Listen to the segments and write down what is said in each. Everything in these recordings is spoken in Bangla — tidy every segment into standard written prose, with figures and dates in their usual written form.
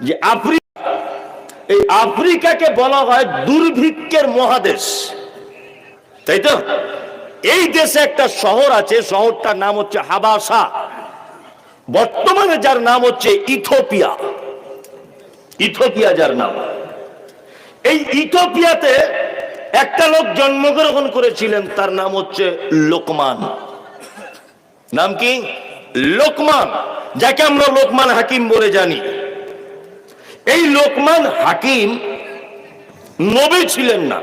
যে আফ্রিকা, এই আফ্রিকাকে বলা হয় দুর্ভিক্ষের মহাদেশ, তাই তো? এই দেশে একটা শহর আছে, শহরটার নাম হচ্ছে হাবাসা, বর্তমানে যার নাম হচ্ছে ইথিওপিয়া। ইথিওপিয়া যার নাম। এই ইথিওপিয়াতে একটা লোক জন্মগ্রহণ করেছিলেন, তার নাম হচ্ছে লোকমান। নাম কি? লোকমান, যাকে আমরা লোকমান হাকিম বলে জানি। এই লোকমান হাকিম নবী ছিলেন না,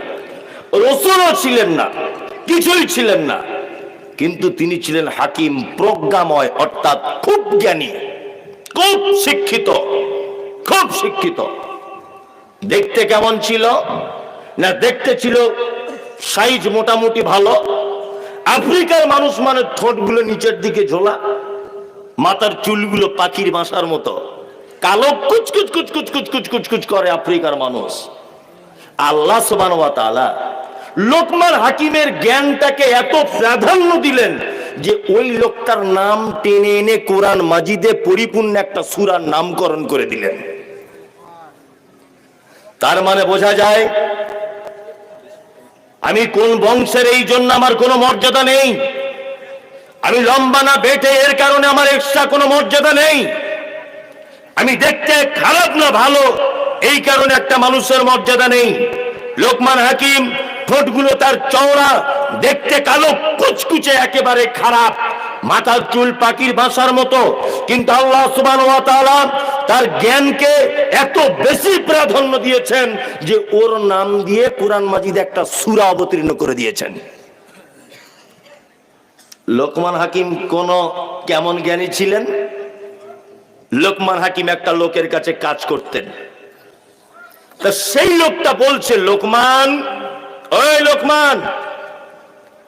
রাসূলও ছিলেন না, কিছুই ছিলেন না, কিন্তু তিনি ছিলেন হাকিম, প্রজ্ঞাময়, অর্থাৎ খুব জ্ঞানী, খুব শিক্ষিত, খুব শিক্ষিত। দেখতে কেমন ছিল না? দেখতে ছিল সাইজ মোটামুটি ভালো। আফ্রিকার মানুষ মানে ঠোঁটগুলো নিচের দিকে ঝোলা, মাথার চুলগুলো পাখির বাসার মতো কালো, কুচকুচ কুচকুচ কুচকুচ কুচকুচ করে আফ্রিকার মানুষ। আল্লাহ সুবহানাহু ওয়া তাআলা লোকমান হাকিমের জ্ঞানটাকে এত প্রাধান্য দিলেন যে ওই লোকটার নাম টেনে এনে কোরআন মাজিদে পরিপূর্ণ একটা সূরার নামকরণ করে দিলেন। তার মানে বোঝা যায় আমি কোন বংশের, এই জন্য আমার কোনো মর্যাদা নেই। আমি লম্বা না বেটে, এর কারণে আমার এক্সট্রা কোনো মর্যাদা নেই। আমি দেখতে খারাপ না ভালো, এই কারণে একটা মানুষের মর্যাদা নেই। লোকমান হাকিম ঠোঁটগুলো তার চওড়া, দেখতে কালো কুচকুচে, একেবারে খারাপ, মাথার চুল পাখির বাসার মতো, কিন্তু আল্লাহ সুবহানাহু ওয়া তাআলা তার জ্ঞানকে এত বেশি প্রাধান্য দিয়েছেন যে ওর নাম দিয়ে কোরআন মাজিদ একটা সূরা অবতীর্ণ করে দিয়েছেন। লোকমান হাকিম কোন কেমন জ্ঞানী ছিলেন? লোকমান হাকিম একটা লোকের কাছে কাজ করতেন, তা সেই লোকটা বলছে, লোকমান, ওই লোকমান,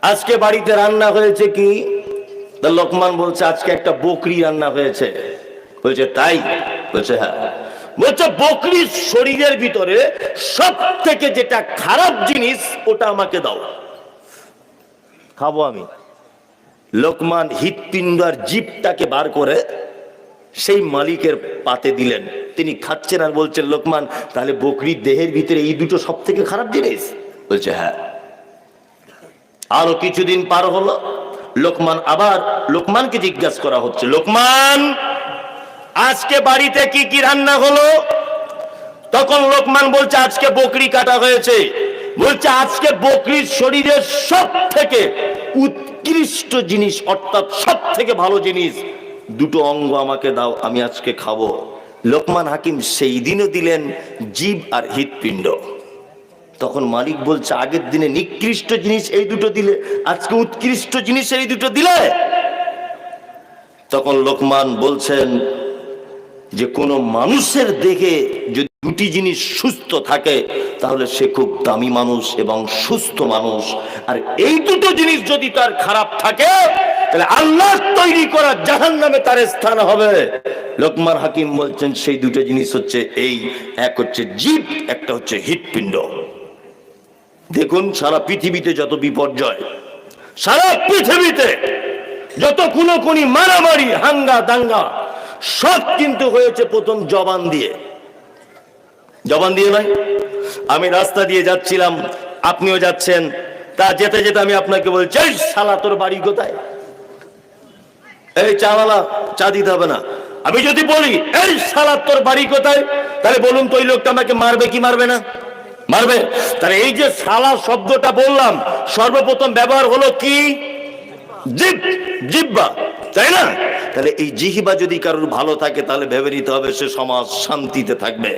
আজকে বাড়িতে রান্না হয়েছে কি? তা লোকমান বলছে, আজকে একটা বকরি রান্না হয়েছে। বলছে তাই? বলছে হ্যাঁ। বলছে বকরির শরীরের ভিতরে সব থেকে যেটা খারাপ জিনিস ওটা আমাকে দাও, খাবো আমি। লোকমান হৃৎপিণ্ড আর জিভটাকে বার করে সেই মালিকের পাতে দিলেন, তিনি খাচ্ছেন আর বলছেন, লোকমান, তাহলে বকরির দেহের ভিতরে এই দুটো সব থেকে খারাপ জিনিস? বলছে হ্যাঁ। আরো কিছুদিন পার হলো, লোকমানকে জিজ্ঞাসা করা হচ্ছে, লোকমান, আজকে বাড়িতে কি কি রান্না হলো? তখন লোকমান বলছে, আজকে বকরি কাটা হয়েছে। বলছে আজকে বকরির শরীরের সব থেকে উৎকৃষ্ট জিনিস, অর্থাৎ সব থেকে ভালো জিনিস দুটো অঙ্গ আমাকে দাও, আমি আজকে খাবো। লোকমান হাকিম সেই দিনও দিলেন জিভ আর হৃৎপিণ্ড। তখন মালিক বলছে, আগের দিনে নিকৃষ্ট জিনিস এই দুটো দিলে, আজকে উৎকৃষ্ট জিনিস এই দুটো দিলে? তখন লোকমান বলছেন যে কোন মানুষের দেহে যদি দুটি জিনিস সুস্থ থাকে তাহলে সে খুব দামি মানুষ এবং সুস্থ মানুষ, আর এই দুটো জিনিস যদি তার খারাপ থাকে তাহলে আল্লাহর তৈরি করা জাহান্নামে তার স্থান হবে। লোকমান হাকিম বলছেন সেই দুটো জিনিস হচ্ছে এই, এক হচ্ছে জিভ, একটা হচ্ছে হৃৎপিণ্ড। দেখুন সারা পৃথিবীতে যত বিপর্যয়, সারা পৃথিবীতে যত খুনোখুনি, মারামারি, হাঙ্গা দাঙ্গা, সব কিন্তু হয়েছে প্রথম জবান দিয়ে। জবান দিয়ে নয়? আমি রাস্তা দিয়ে যাচ্ছিলাম, আপনিও যাচ্ছেন, তা যেতে যেতে আমি আপনাকে বলছি, এই শালা তোর বাড়ি কোথায়? এই চাওয়ালা, চা দিতে হবে না। আমি যদি বলি, এই শালা তোর বাড়ি কোথায়, তাহলে বলুন তো ওই লোকটা আমাকে মারবে কি মারবে না? মারবে। তাহলে এই যে শালা শব্দটা বললাম, সর্বপ্রথম ব্যবহার হলো কি? জিহ্বা, তাই না? তাহলে এই জিহ্বা যদি কারোর ভালো থাকে তাহলে ভেবে নিতে হবে সে সমাজ শান্তিতে থাকবে।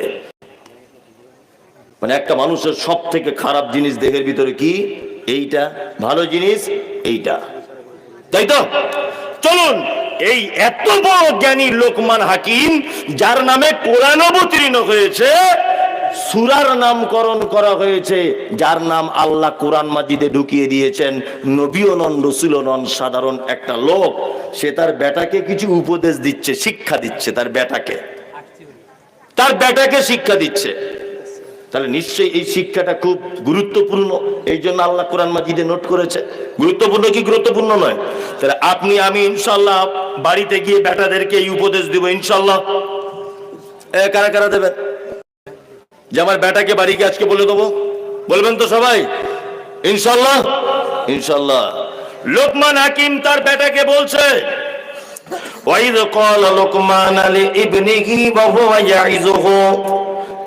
মানে একটা মানুষের সব থেকে খারাপ জিনিস দেহের ভিতরে কি? এইটা। ভালো জিনিস এইটা, তাই তো? চলুন, এই এত বড় জ্ঞানী লোকমান হাকিম, যার নামে কোরআন অবতীর্ণ হয়েছে, সূরার নামকরণ করা হয়েছে, যার নাম আল্লাহ কোরআন মাজিদে ঢুকিয়ে দিয়েছেন, নবীও নন, রাসূলও নন, সাধারণ একটা লোক, সে তার বেটাকে কিছু উপদেশ দিচ্ছে, শিক্ষা দিচ্ছে, তার বেটাকে শিক্ষা দিচ্ছে। তাহলে নিশ্চয়ই এই শিক্ষাটা খুব গুরুত্বপূর্ণ, এই জন্য আল্লাহ কোরআন মাজিদে নোট করেছে। গুরুত্বপূর্ণ কি গুরুত্বপূর্ণ নয়? তাহলে আপনি আমি ইনশাআল্লাহ বাড়িতে গিয়ে বেটাদেরকে এই উপদেশ দিব ইনশাআল্লাহ। কারা কারা দেবেন? যে আমার বেটাকে বাড়ি গিয়ে আজকে বলে দেবো, বলবেন তো সবাই ইনশাল্লাহ? ইনশাল্লাহ। লোকমান হাকিম তার বেটাকে বলছে, ওয়াইদ ক্বালা লুকমান লিইবনিহি ওয়া হুয়া ইয়াইযুহু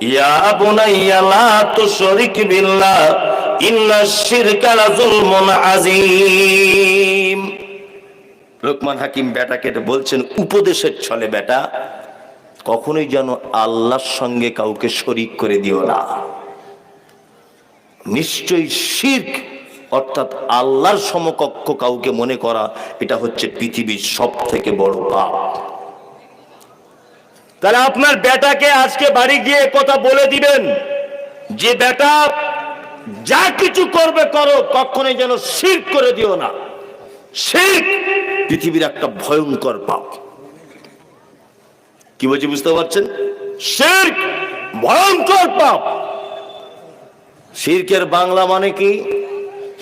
ইয়া বুনাইয়া লা তুশরিক বিল্লাহ ইন্নাশ শিরকা লাযুলমুন আযীম। লোকমান হাকিম বেটাকে বলছেন উপদেশের ছলে, বেটা কখনোই যেন আল্লাহর সঙ্গে কাউকে শরীক করে দিও না। নিশ্চয়ই শিরক অর্থাৎ আল্লাহর সমকক্ষ কাউকে মনে করা, এটা হচ্ছে পৃথিবীর সব থেকে বড় পাপ। তাহলে আপনার বেটাকে আজকে বাড়ি গিয়ে কথা বলে দিবেন যে বেটা যা কিছু করবে করো, কখনোই যেন শিরক করে দিও না। শিরক পৃথিবীর একটা ভয়ঙ্কর পাপ। কি বলছি বুঝতে পারছেন? শিরক ভয়ঙ্কর পাপ। শিরকের বাংলা মানে কি?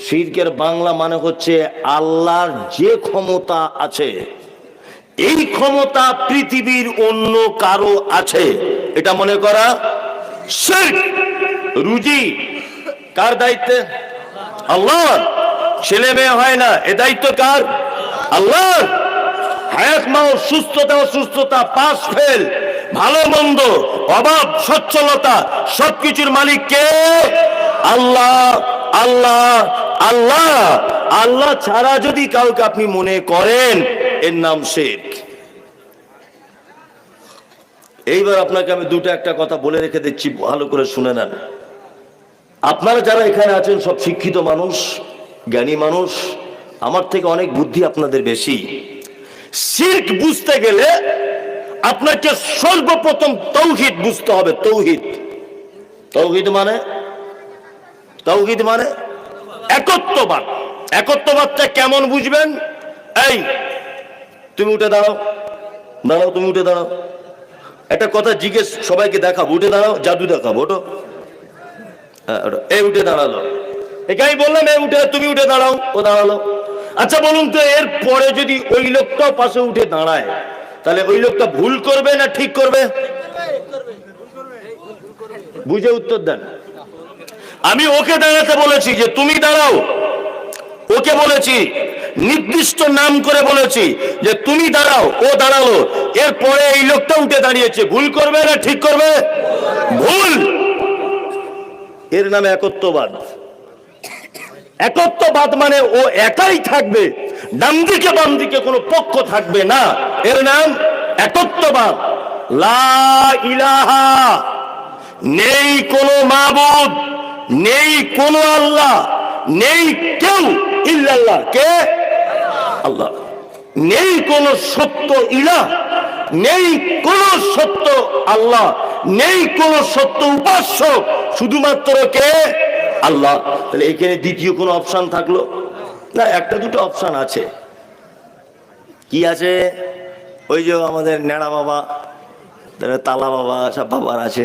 শিরকের বাংলা মানে হচ্ছে আল্লাহর যে ক্ষমতা আছে, এই ক্ষমতা পৃথিবীর অন্য কারো আছে, এটা মনে করা শিরক। রুজি কার দায়িত্বে? আল্লাহর। ছেলে মেয়ে হয় না, এ দায়িত্ব কার? আল্লাহর। হায়াত মাও, সুস্থতা অসুস্থতা, পাস ফেল, ভালো মন্দ, অভাব সচ্ছলতা, সবকিছুর মালিক কে? আল্লাহ। আল্লাহ আল্লাহ আল্লাহ ছাড়া যদি কাউকে আপনি মনে করেন, এর নাম শিরক। এইবার আপনাকে আমি একটা কথা বলে রেখে দিচ্ছি, ভালো করে শুনে নেন। আপনারা যারা এখানে আছেন সব শিক্ষিত মানুষ, জ্ঞানী মানুষ, আমার থেকে অনেক বুদ্ধি আপনাদের বেশি। শিরক বুঝতে গেলে আপনাকে সর্বপ্রথম তাওহীদ বুঝতে হবে। তাওহীদ, তাওহীদ মানে, তাওহীদ মানে একত্ববাদ। একত্ববাদটা কেমন বুঝবেন? এই তুমি উঠে দাঁড়াও, দাঁড়াও, তুমি উঠে দাঁড়াও। একটা কথা জিজ্ঞেস সবাইকে দেখাবো, উঠে দাঁড়াও, জাদু দেখাবো, ওঠো। হ্যাঁ, এই উঠে দাঁড়ালো, এখানে বললাম এই উঠে, তুমি উঠে দাঁড়াও, ও দাঁড়ালো। আচ্ছা বলুন তো, এর পরে যদি ওই লোকটাও পাশে উঠে দাঁড়ায়, তাহলে ওই লোকটা ভুল করবে না ঠিক করবে? বুঝে উত্তর দেন। আমি ওকে দাঁড়াতে বলেছি যে তুমি দাঁড়াও, ওকে বলেছি, নির্দিষ্ট নাম করে বলেছি যে তুমি দাঁড়াও, ও দাঁড়ালো। এরপরে এই লোকটা উঠে দাঁড়িয়েছে, ভুল করবে না ঠিক করবে? ভুল। এর নামে একত্ববাদ। একত্ববাদ মানে ও একাই থাকবে, ডান দিকে বাম দিকে কোনো পক্ষ থাকবে না, এর নাম একত্ববাদ। লা ইলাহা, নেই কোনো মাবুদ, নেই কোনো আল্লাহ, নেই কেউ ইল্লাল্লাহ, কে? আল্লাহ। নেই কোনো সত্য ইলাহ, নেই কোনো সত্য আল্লাহ, নেই কোনো সত্য উপাস্য, শুধুমাত্র কে? আল্লাহ। তাহলে এখানে দ্বিতীয় কোনো অপশন থাকলো না? একটা দুটো অপশন আছে। কি আছে? ওই যে আমাদের নেড়া বাবা, তালা বাবা, সব বাবার আছে,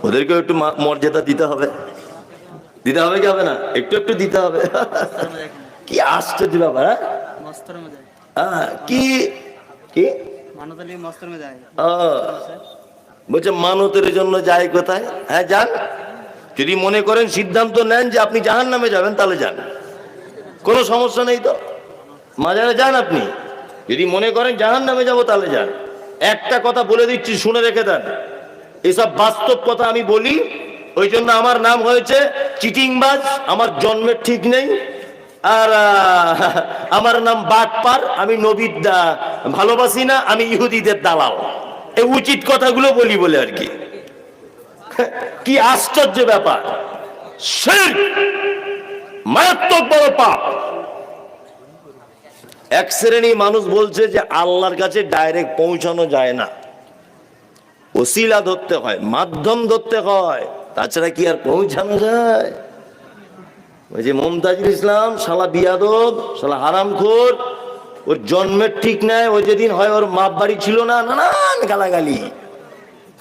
ওদেরকেও একটু মর্যাদা দিতে হবে। দিতে হবে কি হবে না? একটু একটু দিতে হবে। কি আশ্চর্য ব্যাপার! হ্যাঁ, কি কি বলছে মানতের জন্য যায় কোথায়? হ্যাঁ যান, যদি মনে করেন সিদ্ধান্ত নেন যে আপনি জাহান্নামে যাবেন, তাহলে যান, কোনো সমস্যা নেই। তো মাজারে যান, আপনি যদি মনে করেন জাহান্নামে যাবো, তাহলে যান। একটা কথা বলে দিচ্ছি, শুনে রেখে দেন, এসব বাস্তব কথা আমি বলি, ওই জন্য আমার নাম হয়েছে চিটিংবাজ। আমার জন্মের ঠিক নেই, আর আমার নাম বাটপার। আমি নবীর ভালোবাসি না, আমি ইহুদিদের দালাল। এই উচিত কথাগুলো বলি বলে আর কি। কি আশ্চর্য ব্যাপার! শিরক মারাত্মক বড় পাপ। এক শ্রেণী মানুষ বলছে যে আল্লাহর কাছে ডাইরেক্ট পৌঁছানো যায় না, ওসিলা ধরতে হয়, মাধ্যম ধরতে হয়, তাছাড়া কি আর পৌঁছানো যায়? ওই যে মমতাজুল ইসলাম, শালা বিয়াদব, শালা হারামখোর, ওর জন্মের ঠিক নাই। ওই যেদিন হয় ওর মাপ বাড়ি ছিল না, নানান গালাগালি।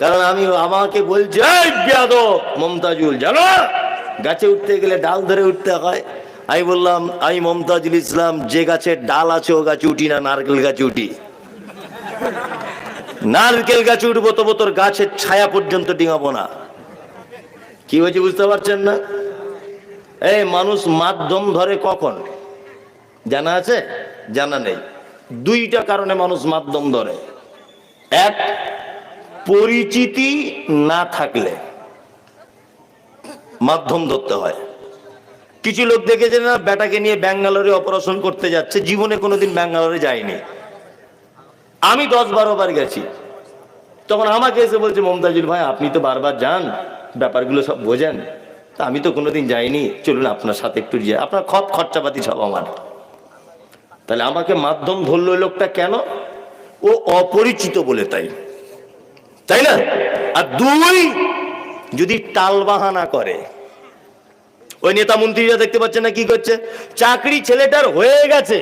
কারণ আমাকে বলছে এই বিয়াদব মমতাজুল, জানো গাছে উঠতে গেলে ডাল ধরে উঠতে হয়। আমি বললাম, আমি মমতাজুল ইসলাম যে গাছের ডাল আছে ও গাছে উঠি না, নারকেল গাছে উঠি। নারকেল গাছে উঠবো তবু তোর গাছের ছায়া পর্যন্ত ডিঙাবো না। কি হয়েছে বুঝতে পারছেন না? এই মানুষ মাধ্যম ধরে কখন জানা আছে? জানা নেই। দুইটা কারণে মানুষ মাধ্যম ধরে। এক, পরিচিতি না থাকলে মাধ্যম ধরতে হয়। কিছু লোক দেখেছে না, বেটাকে নিয়ে ব্যাঙ্গালোরে অপারেশন করতে যাচ্ছে, জীবনে কোনোদিন ব্যাঙ্গালোরে যায়নি। আমি 10-12 বার গেছি। তখন আমাকে এসে বলছে, মমতাজুল ভাই আপনি তো বারবার যান, ব্যাপারগুলো সব বোঝেন, তা আমি তো কোনোদিন যাইনি, চলুন আপনার সাথে একটু যাই, আপনার খরচাপাতি সব আমার। তাহলে আমাকে মাধ্যম ধরলো ওই লোকটা কেন? ও অপরিচিত বলে, তাই না? আর দুই, যদি টালবাহানা করে, ওই নেতা মন্ত্রীরা দেখতে পাচ্ছে না কি করছে, চাকরি ছেলেটার হয়ে গেছে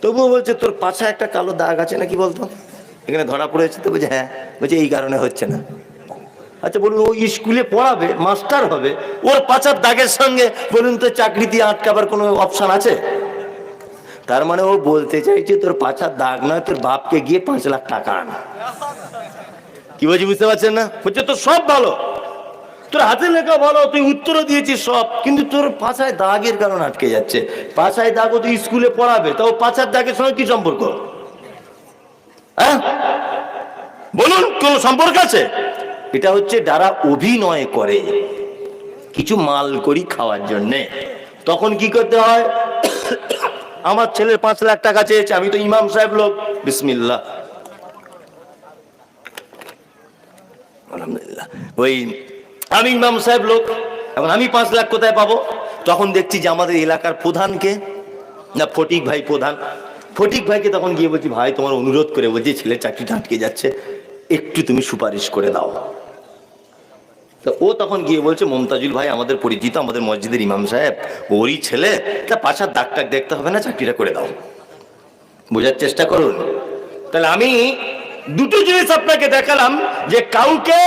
তবুও বলছে তোর পাছায় একটা কালো দাগ আছে না, কি বলতো এখানে ধরা পড়েছে, তো বলছে হ্যাঁ, বলছে এই কারণে হচ্ছে না। আচ্ছা বলুন, ও স্কুলে পড়াবে, মাস্টার হবে, ওর পাছার দাগের সঙ্গে বলুন তো চাকরি দিয়ে আটকাবার কোনো অপশন আছে? তার মানে ও বলতে চাইছে তোর পাছার দাগ নয়, তোর বাপকে গিয়ে 5 লাখ টাকা আন। কি বলছি বুঝতে পারছেন না? বলছে তোর সব ভালো, তোর হাতে লেখা ভালো, তুই উত্তরও দিয়েছিস সব, কিন্তু তোর পাছায় দাগের কারণে আটকে যাচ্ছে। পাছায় দাগ ও তুই স্কুলে পড়াবে, তাও পাছার দাগের সঙ্গে কি সম্পর্ক? হ্যাঁ বলুন, কোন সম্পর্ক আছে? এটা হচ্ছে যারা অভিনয় করে কিছু মাল করি খাওয়ার জন্যে। তখন কি করতে হয়, আমার ছেলের 5 লাখ টাকা চেয়েছে, আমি তো ইমাম সাহেব লোক, বিসমিল্লাহ আলহামদুলিল্লাহ, ওই আমি ইমাম সাহেব লোক, এখন আমি 5 লাখ কোথায় পাবো? তখন দেখছি যে আমাদের এলাকার প্রধানকে, না ফটিক ভাই প্রধান, ফটিক ভাইকে তখন গিয়ে বলছি, ভাই তোমার অনুরোধ করে বলছি ছেলে চাকরিটা আটকে যাচ্ছে, একটু তুমি সুপারিশ করে দাও। তো ও তখন গিয়ে বলছে, মমতাজুল ভাই আমাদের পরিচিত, আমাদের মসজিদের ইমাম সাহেব, ওরই ছেলে, তা পাছার দাগ টাগ দেখতে হবে না, চাকরিটা করে দাও। বোঝার চেষ্টা করুন। তাহলে আমি দুটো জিনিস আপনাকে দেখালাম, যে কাউকে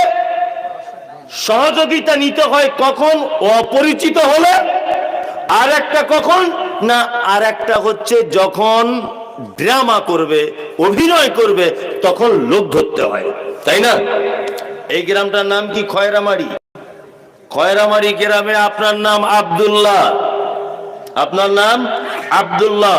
সহযোগিতা নিতে হয় কখন, অপরিচিত হলে, আর একটা কখন না, আর একটা হচ্ছে যখন ড্রামা করবে, অভিনয় করবে, তখন লোক ধরতে হয়, তাই না? এই গ্রামটার নাম কি? খয়রামারি। খয়রামারি গ্রামে আপনার নাম আব্দুল্লাহ, আপনার নাম আব্দুল্লাহ।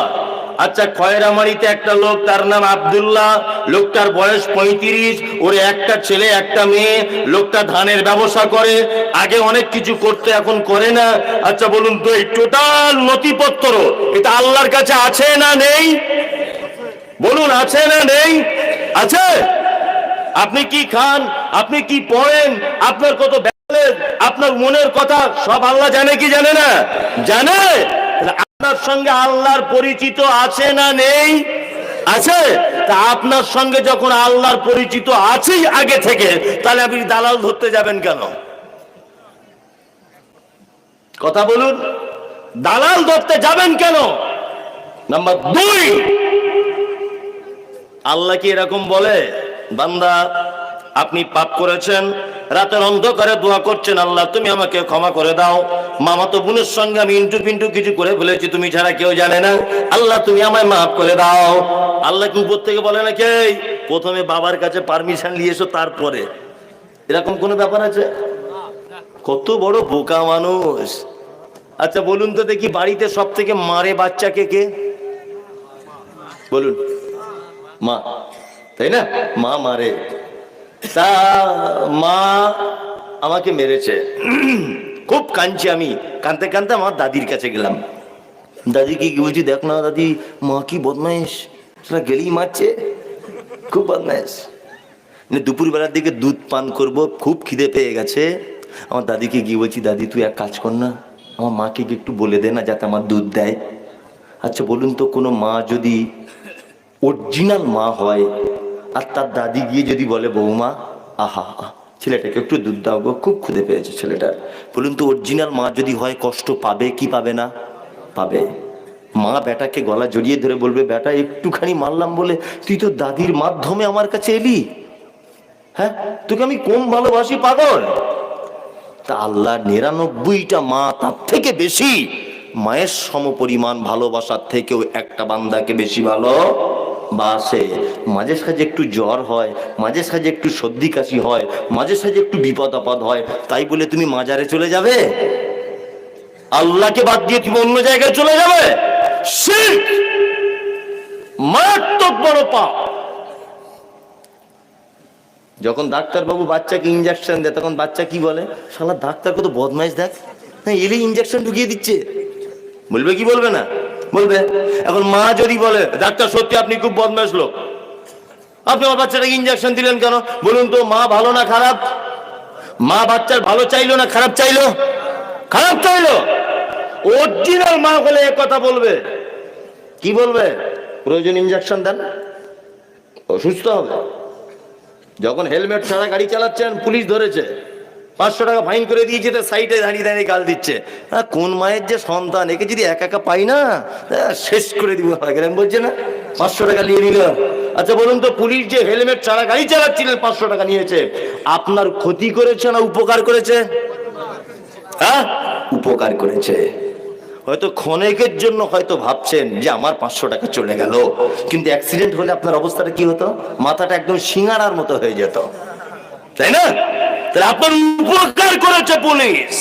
আচ্ছা, খয়রামারিতে একটা লোক, তার নাম আব্দুল্লাহ, লোকটার বয়স 35, ওর একটা ছেলে একটা মেয়ে, লোকটা ধানের ব্যবসা করে, আগে অনেক কিছু করতে, এখন করে না। আচ্ছা বলুন তো, এই টোটাল নথিপত্র এটা আল্লাহর কাছে আছে না নেই? বলুন, আছে না নেই? আছে। আপনি কি খান, আপনি কি পড়েন, আপনার কত ব্যালেন্স, আপনার মনের কথা সব আল্লাহ জানে কি জানে না? জানে। আপনার সঙ্গে আল্লাহর পরিচিত আছে না নেই? আছে। তা আপনার সঙ্গে যখন আল্লাহর পরিচিত আছেই আগে থেকে, তাহলে আপনি দালাল ধরতে যাবেন কেন? কথা বলুন, দালাল ধরতে যাবেন কেন? নাম্বার 2, আল্লাহ কি এরকম বলে, বান্দা আপনি পাপ করেছেন, রাতের অন্ধকারে দোয়া করছেন, আল্লাহ তুমি আমাকে ক্ষমা করে দাও, মামাতো বোনের সঙ্গে আমি ইন্টু পিন্টু কিছু করে ফেলেছি, তুমি ছাড়া কেউ জানে না, আল্লাহ তুমি আমায় মাফ করে দাও। আল্লাহ কি উপর থেকে বলে নাকি প্রথমে বাবার কাছে পারমিশন নিয়ে এসো তারপরে? এরকম কোনো ব্যাপার আছে? কত বড় বোকা মানুষ। আচ্ছা বলুন তো দেখি, বাড়িতে সব থেকে মারে বাচ্চাকে কে? বলুন, মা, তাই না? মা মারে। তা মা আমাকে মেরেছে, খুব কাঁদছি, আমি কাঁদতে কাঁদতে আমার দাদির কাছে গেলাম। দাদিকে কি বলছি, দেখ না দাদি, মা কি বদমাইশ, সেটা গেলেই মারছে, খুব বদমাইশ। দুপুর বেলার দিকে দুধ পান করব, খুব খিদে পেয়ে গেছে। আমার দাদিকে গিয়ে বলছি, দাদি তুই এক কাজ কর না, আমার মাকে একটু বলে দে না যাতে আমার দুধ দেয়। আচ্ছা বলুন তো, কোনো মা যদি অরিজিনাল মা হয়, আর তার দাদি গিয়ে যদি বলে, বৌমা আহা ছেলেটাকে একটু দুধ দাও গো, খুব ক্ষুদে পেয়েছে ছেলেটার, বলুন তো অরিজিনাল মা যদি হয়, কষ্ট পাবে কি পাবে না? পাবে। মা বেটাকে গলা জড়িয়ে ধরে বলবে, বেটা একটুখানি মারলাম বলে তুই তো দাদির মাধ্যমে আমার কাছে এলি, হ্যাঁ তোকে আমি কম ভালোবাসি পাগল? তা আল্লাহ 99টা মা তার থেকে বেশি, মায়ের সমপরিমাণ ভালোবাসার থেকেও একটা বান্দাকে বেশি ভালো বা আসে, মাঝে সাঝে একটু জ্বর হয়, মাঝে সাঝে একটু সর্দি কাশি হয়, মাঝে সাঝে একটু বিপদ আপদ হয়, তাই বলে তুমি মাজারে চলে যাবে? আল্লাহকে বাদ দিয়ে তুমি অন্য জায়গায় চলে যাবে? শিরক, মারাত্মক বড় পাপ। যখন ডাক্তারবাবু বাচ্চাকে ইঞ্জেকশন দেয় তখন বাচ্চা কি বলে, শালা ডাক্তার কত বদমাইশ, দেখ হ্যাঁ এলে ইঞ্জেকশন ঢুকিয়ে দিচ্ছে। বলবে কি বলবে না? বলবে। এখন মা যদি বলে, ডাক্তার সত্যি আপনি খুব বদমাইশ লোক, আপনি আমার বাচ্চাটাকে ইঞ্জেকশন দিলেন কেন? বলুন তো, মা ভালো না খারাপ? মা বাচ্চার ভালো চাইলো না খারাপ চাইলো? খারাপ চাইলো। অরিজিনাল মা হলে এক কথা বলবে, কি বলবে? প্রয়োজন ইঞ্জেকশন দেন, অসুস্থ হবে। যখন হেলমেট ছাড়া গাড়ি চালাচ্ছেন, পুলিশ ধরেছে, 500 টাকা ফাইন করে দিয়েছে, তো সাইডে দাঁড়িয়ে দাঁড়িয়ে গাল দিচ্ছে, হ্যাঁ কোন মায়ের যে সন্তান, একে যদি একা একা পাই না শেষ করে দিব, বলছে না 500 টাকা নিয়ে নিল। আচ্ছা বলুন তো, পুলিশ যে হেলমেট ছাড়া গাড়ি চালাচ্ছিলেন 500 টাকা নিয়েছে, আপনার ক্ষতি করেছে না উপকার করেছে? হ্যাঁ, উপকার করেছে। হয়তো ক্ষণিকের জন্য হয়তো ভাবছেন যে আমার 500 টাকা চলে গেল, কিন্তু অ্যাক্সিডেন্ট হলে আপনার অবস্থাটা কি হতো? মাথাটা একদম সিঙ্গারার মতো হয়ে যেত, তাই না? তাহলে আপনার উপকার করেছে পুলিশ।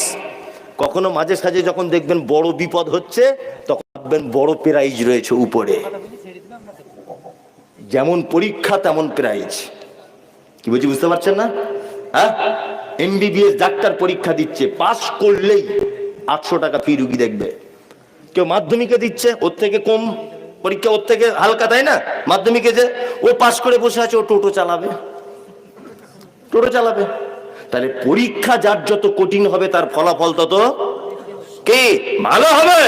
কখনো মাঝে সাঝে যখন দেখবেন বড় বিপদ হচ্ছে, তখন ভাববেন বড় প্রাইজ রয়েছে উপরে, যেমন পরীক্ষা তেমন প্রাইজ। কি বলছি বুঝতে পারছেন না? হ্যাঁ, এমবিবিএস ডাক্তার পরীক্ষা দিচ্ছে, পাস করলেই 800 টাকা ফি, রুগী দেখবে। কেউ মাধ্যমিকে দিচ্ছে, ওর থেকে কম পরীক্ষা, ওর থেকে হালকা, তাই না? মাধ্যমিকে যে ও পাস করে বসে আছে, ও টোটো চালাবে, টোটো চালাবে। তাহলে পরীক্ষা যার যত কঠিন হবে, তার ফলাফল তত কি ভালো হবে।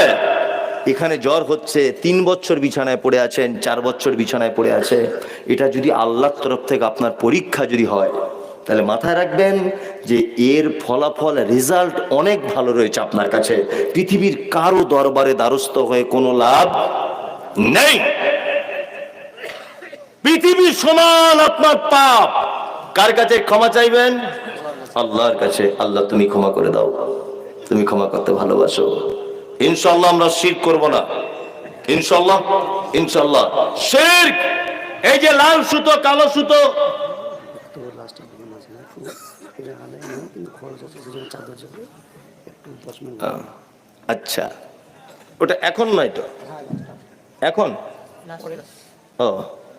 এখানে জ্বর হচ্ছে, 3 বছর বিছানায় পড়ে আছেন, 4 বছর বিছানায় পড়ে আছে, এটা যদি আল্লাহর তরফ থেকে আপনার পরীক্ষা যদি হয়, তাহলে মাথায় রাখবেন যে এর ফলাফল, রেজাল্ট অনেক ভালো রয়েছে আপনার কাছে। পৃথিবীর কারো দরবারে দ্বারস্থ হয়ে কোনো লাভ নেই। পৃথিবীর সমান আপনার পাপ, কার কাছে ক্ষমা চাইবেন? আল্লাহর কাছে। আল্লাহ তুমি ক্ষমা করে দাও, তুমি ক্ষমা করতে ভালোবাসো। ইনশাআল্লাহ আমরা শিরক করব না, ইনশাআল্লাহ, ইনশাআল্লাহ। শিরক, এই যে লাল সুতো কালো সুতো, আচ্ছা ওটা এখন নয় তো, এখন ও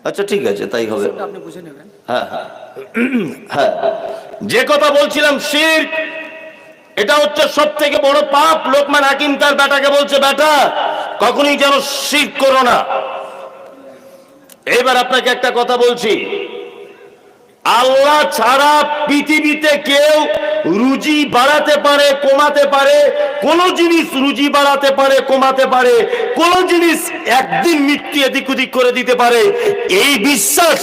আচ্ছা ঠিক আছে, তাই হবে। হ্যাঁ হ্যাঁ হ্যাঁ, যে কথা বলছিলাম, শিরক এটা হচ্ছে সব থেকে বড় পাপ। লোকমান হাকিম তার বেটাকে বলছে, বেটা কখনোই যেন শিরক করো না। এবার আপনাকে একটা কথা বলছি, আল্লাহ ছাড়া পৃথিবীতে কেউ রুজি বাড়াতে পারে কমাতে পারে, কোন জিনিস রুজি বাড়াতে পারে কমাতে পারে, কোন জিনিস একদিন মৃত্যু এদিক ওদিক করে দিতে পারে, এই বিশ্বাস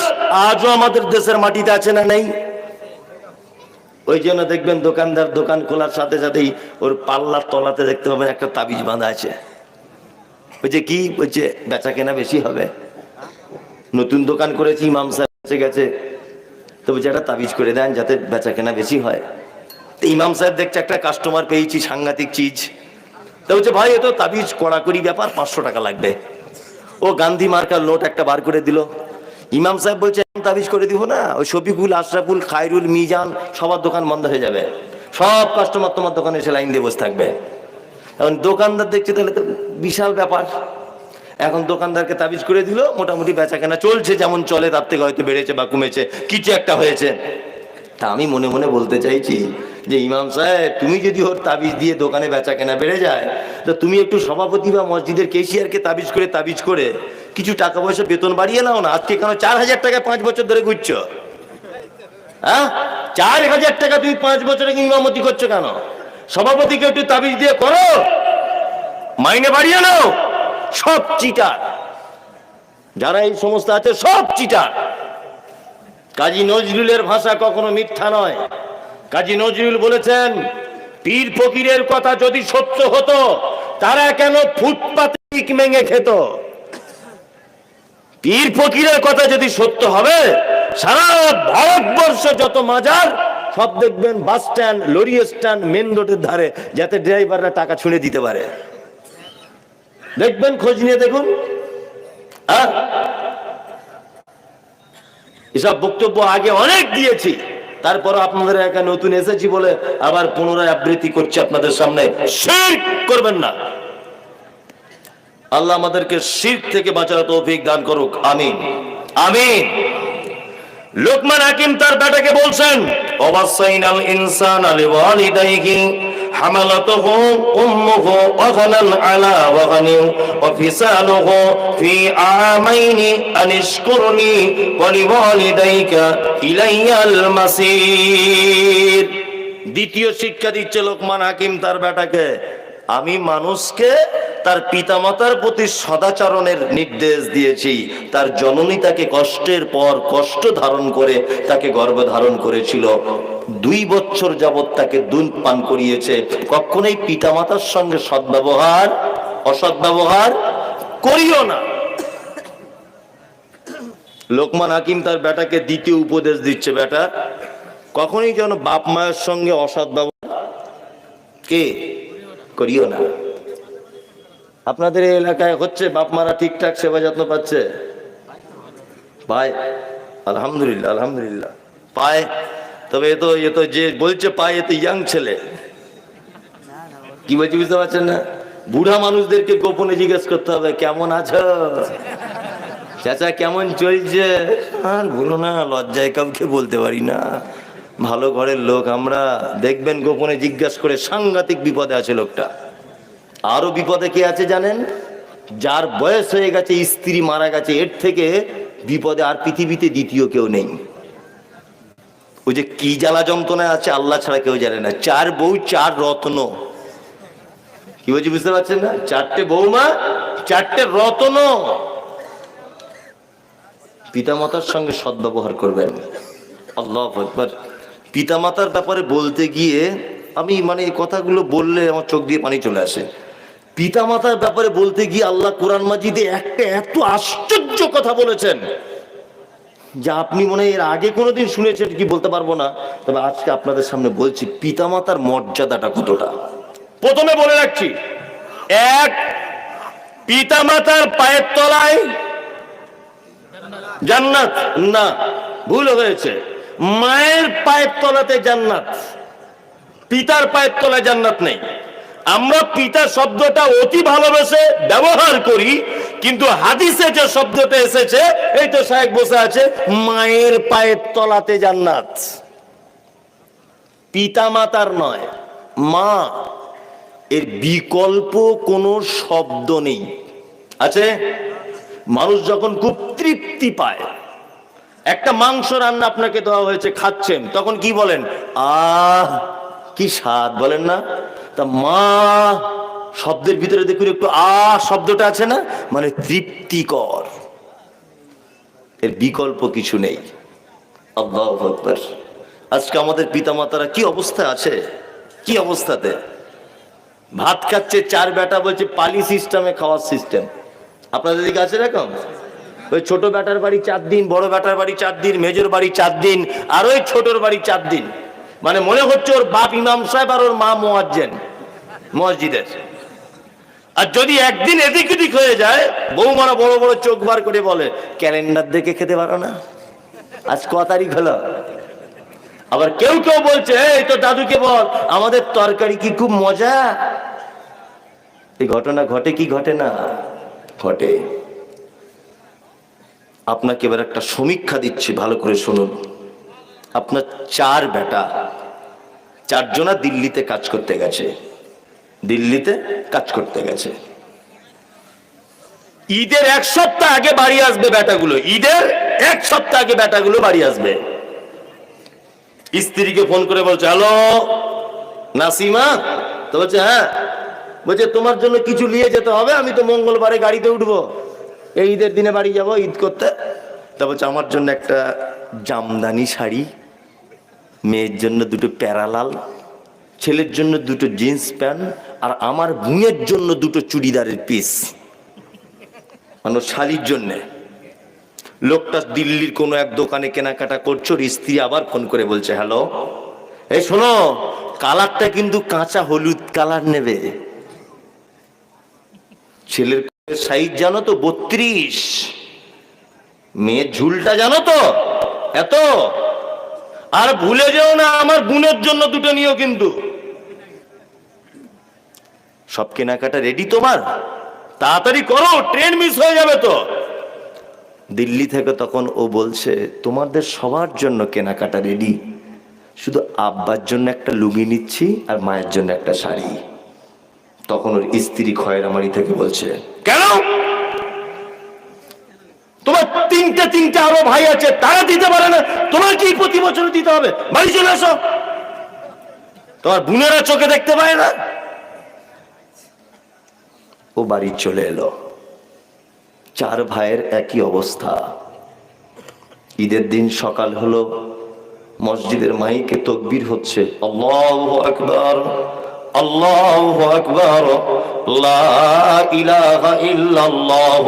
আজও আমাদের দেশের মাটিতে আছে না নেই? ওই জন্য দেখবেন দোকানদার দোকান খোলার সাথে সাথেই ওর পাল্লার তলাতে দেখতে পাবেন একটা তাবিজ বাঁধা আছে। ওই যে কি বলছে, বেচা কেনা বেশি হবে। নতুন দোকান করেছি, ইমাম সাহেব এসে গেছে, তো বলছে একটা তাবিজ করে দেন যাতে বেচা কেনা বেশি হয়। তো ইমাম সাহেব দেখছে একটা কাস্টমার পেয়েছি, সাংঘাতিক চিজ। তো বলছে, ভাই এ তো তাবিজ কড়াকড়ি ব্যাপার, 500 টাকা লাগবে। ও গান্ধী মার্কার নোট একটা বার করে দিল। ইমাম সাহেব বলছে, তাবিজ করে দিব না, ওই শফিকুল, আশরাফুল, খায়রুল, মিজান সবার দোকান বন্ধ হয়ে যাবে, সব কাস্টমার তোমার দোকানে এসে লাইন দিয়ে বসে থাকবে। এখন দোকানদার দেখছে তাহলে তো বিশাল ব্যাপার। এখন দোকানদারকে তাবিজ করে দিল, মোটামুটি বেচা কেনা চলছে, যেমন চলে তার থেকে হয়তো বেড়েছে বা কমেছে, কিছু একটা হয়েছে। তা আমি মনে মনে বলতে চাইছি যে ইমাম সাহেব, তুমি যদি ওর তাবিজ দিয়ে দোকানে বেচা কেনা বেড়ে যায়, তো তুমি একটু সভাপতি বা মসজিদের কেশিয়ারকে তাবিজ করে কিছু টাকা পয়সা বেতন বাড়িয়ে নাও না। আজকে কেন 4000 টাকায় 5 বছর ধরে ঘুরছো? হ্যাঁ, 4000 টাকা তুমি 5 বছরে ইমামতি করছো কেন? সভাপতিকে একটু তাবিজ দিয়ে করো, মাইনে বাড়িয়ে নাও। সব চিটার, যারা এই সমস্ত আছে সব চিটার। কাজী নজরুলের ভাষা কখনো মিথ্যা নয়। কাজী নজরুল বলেছেন, পীর ফকিরের কথা যদি সত্য হতো, তারা কেন ফুটপাতে ইট ভেঙে খেত? পীর ফকিরের কথা যদি সত্য হবে, সারা ভারতবর্ষ যত মাজার সব দেখবেন bus stand, lorry stand, main রোডের ধারে, যাতে ড্রাইভাররা টাকা ছুঁড়ে দিতে পারে। দেখবেন, খোঁজ নিয়ে দেখুন। এসব বক্তব্য আগে অনেক দিয়েছি, তারপর আপনাদের একা নতুন এসেছি বলে আবার পুনরায় আবৃত্তি করছি আপনাদের সামনে। শিরক করবেন না। আল্লাহ আমাদেরকে শিরক থেকে বাঁচার তৌফিক দান করুক, আমিন আমিন। লোকমান হাকিম তার বেটাকে বলছেন, ওয়াসাইনাল ইনসানা লিওয়ালিদাইহি হামালাতুহু উম্মুহু ওয়াহানান আলা ওয়াহানিন ওয়া ফিসালুহু ফি আমাইনি আনিশকুরনি ওয়া লিওয়ালিদাইকা ইলাইয়াল মাসির। দ্বিতীয় শিক্ষা দিচ্ছে লোকমান হাকিম তার বেটাকে, আমি মানুষকে তার পিতামাতার প্রতি সদাচরণের নির্দেশ দিয়েছি। তার জননী তাকে কষ্টের পর কষ্ট ধারণ করে তাকে গর্ভে ধারণ করেছিল, 2 বছর যাবৎ তাকে দুধ পান করিয়েছে। কখনোই পিতামাতার সঙ্গে সদ্ব্যবহার অসদ্ব্যবহার করিও না। লোকমান হাকিম তার বেটাকে দ্বিতীয় উপদেশ দিচ্ছে, বেটা কখনোই যেন বাপ মায়ের সঙ্গে অসদ্ব্যবহার করিও না। আপনাদের এই এলাকায় হচ্ছে বাপ মারা ঠিকঠাক সেবা যত্ন পাচ্ছে? পায়? আলহামদুলিল্লাহ আলহামদুলিল্লাহ পায়। তবে এ তো যে বলছে পায় এ তো ইয়াং ছেলে। কি বলছি বুঝতে পারছেন না? বুড়া মানুষদেরকে গোপনে জিজ্ঞেস করতে হবে, কেমন আছো চাচা, কেমন চলছে? আর বলো না, লজ্জায় কাউকে বলতে পারি না, ভালো ঘরের লোক আমরা। দেখবেন গোপনে জিজ্ঞেস করে সাংঘাতিক বিপদে আছে লোকটা। আরো বিপদে কে আছে জানেন? যার বয়স হয়ে গেছে, স্ত্রী মারা গেছে, এর থেকে বিপদে আর পৃথিবীতে দ্বিতীয় কেউ নেই। ওই যে কি জ্বালা যন্ত্রণায় আছে আল্লাহ ছাড়া কেউ জানে না। 4 বউ 4 রত্ন। কি বলছি বুঝতে পারছেন না? 4টে বৌমা 4টে রত্ন। পিতামাতার সঙ্গে সদ্ব্যবহার করবেন। আল্লাহু আকবার। পিতামাতার ব্যাপারে বলতে গিয়ে আমি এই কথাগুলো বললে আমার চোখ দিয়ে পানি চলে আসে। পিতামাতার ব্যাপারে বলতে গিয়ে আল্লাহ কোরআন মাজিদে একটা এত আশ্চর্য কথা বলেছেন যা আপনি মনে হয় এর আগে কোনোদিন শুনেছেন কি বলতে পারবো না, তবে আজকে আপনাদের সামনে বলছি পিতামাতার মর্যাদাটা কতটা। প্রথমে বলে রাখছি, 1, পিতামাতার পায়ের তলায় জান্নাত না, ভুল হয়েছে, মায়ের পায়ের তলাতে জান্নাত, পিতার পায়ের তলায় জান্নাত নেই। আমরা পিতা শব্দটা অতি ভালোবেসে ব্যবহার করি, কিন্তু হাদিসে যে শব্দটা এসেছে, এই তো শায়েখ বসে আছে, মায়ের পায়ের তলাতে জান্নাত, পিতা মাতার নয়, মা। এর বিকল্প কোনো শব্দ নেই। আছে? মানুষ যখন খুব তৃপ্তি পায়, একটা মাংস রান্না আপনাকে দেওয়া হয়েছে, খাচ্ছেন, তখন কি বলেন? আহ কি স্বাদ, বলেন না? তা মা শব্দের ভিতরে দেখুন একটু শব্দটা আছে না, মানে তৃপ্তিকর। এর বিকল্প কিছু নেই। আল্লাহু আকবার। আজকে আমাদের পিতামাতারা কি অবস্থায় আছে, কি অবস্থাতে ভাত খাচ্ছে, 4 বেটা বলছে পালি সিস্টেমে খাওয়ার সিস্টেম। আপনাদের দিকে আছে এরকম? ওই ছোট বেটার বাড়ি 4 দিন, বড় বেটার বাড়ি 4 দিন, মেজর বাড়ি 4 দিন, আর ওই ছোটর বাড়ি 4 দিন। মানে মনে হচ্ছে ওর বাপ ইমাম সাহেব আর ওর মা মুয়াজ্জিন মসজিদের। আর যদি একদিন এদিক ওদিক হয়ে যায়, বৌমারা বড় বড় চোখ বার করে বলে, ক্যালেন্ডার দেখে খেতে পারো না, আজ ক তারিখ হলো? আবার কেউ কেউ বলছে, এই তো দাদুকে বল আমাদের তরকারি কি খুব মজা। এই ঘটনা ঘটে কি ঘটে না? ঘটে। আপনাকে এবার একটা সমীক্ষা দিচ্ছি, ভালো করে শুনুন। আপনার 4 বেটা, 4 জনা দিল্লিতে কাজ করতে গেছে, দিল্লিতে কাজ করতে গেছে। ঈদের 1 সপ্তাহ আগে বাড়ি আসবে বেটাগুলো, ঈদের 1 সপ্তাহ আগে বেটাগুলো বাড়ি আসবে। স্ত্রীকে ফোন করে বলছে, হ্যালো নাসিমা? তো বলছে হ্যাঁ। বলছে তোমার জন্য কিছু নিয়ে যেতে হবে, আমি তো মঙ্গলবারে গাড়িতে উঠবো, এই ঈদের দিনে বাড়ি যাব ঈদ করতে। তা বলছে আমার জন্য একটা জামদানি শাড়ি, মেয়ের জন্য 2টো প্যারালাল, ছেলের জন্য 2টো জিন্স প্যান্ট, আর আমার বোনের জন্য 2টো চুড়িদারের পিস, মানে শাড়ির জন্য। লোকটা দিল্লির কোনো এক দোকানে কেনাকাটা করছো, স্ত্রী আবার ফোন করে বলছে, হ্যালো এই শোনো, কালারটা কিন্তু কাঁচা হলুদ কালার নেবে। ছেলের সাইজ জানো তো 32, মেয়ের ঝুলটা জানো তো এত। আর ভুলে যেও না আমার বোনের জন্য দুটো নিও কিন্তু। সব কেনাকাটা রেডি তোমার? তাড়াতাড়ি করো, ট্রেন মিস হয়ে যাবে তো। দিল্লি থেকে তখন ও বলছে তোমাদের সবার জন্য কেনাকাটা রেডি, শুধু আব্বার জন্য একটা লুঙ্গি নিচ্ছি আর মায়ের জন্য একটা শাড়ি। তখন ওর স্ত্রী খয়রামারি থেকে বলছে কেন? তোমার তিনটে আরো ভাই আছে, তারা দিতে পারে না, তোমার কি প্রতি বছর দিতে হবে? বাড়ি চলে আসো। তোমার বোনেরা চোখে দেখতে পায় না? ও বাড়ি চলে এলো। চার ভাইয়ের একই অবস্থা। ঈদের দিন সকাল হলো, মসজিদের মাইকে তাকবীর হচ্ছে, আল্লাহু আকবার, আল্লাহু আকবার, লা ইলাহা ইল্লাল্লাহ,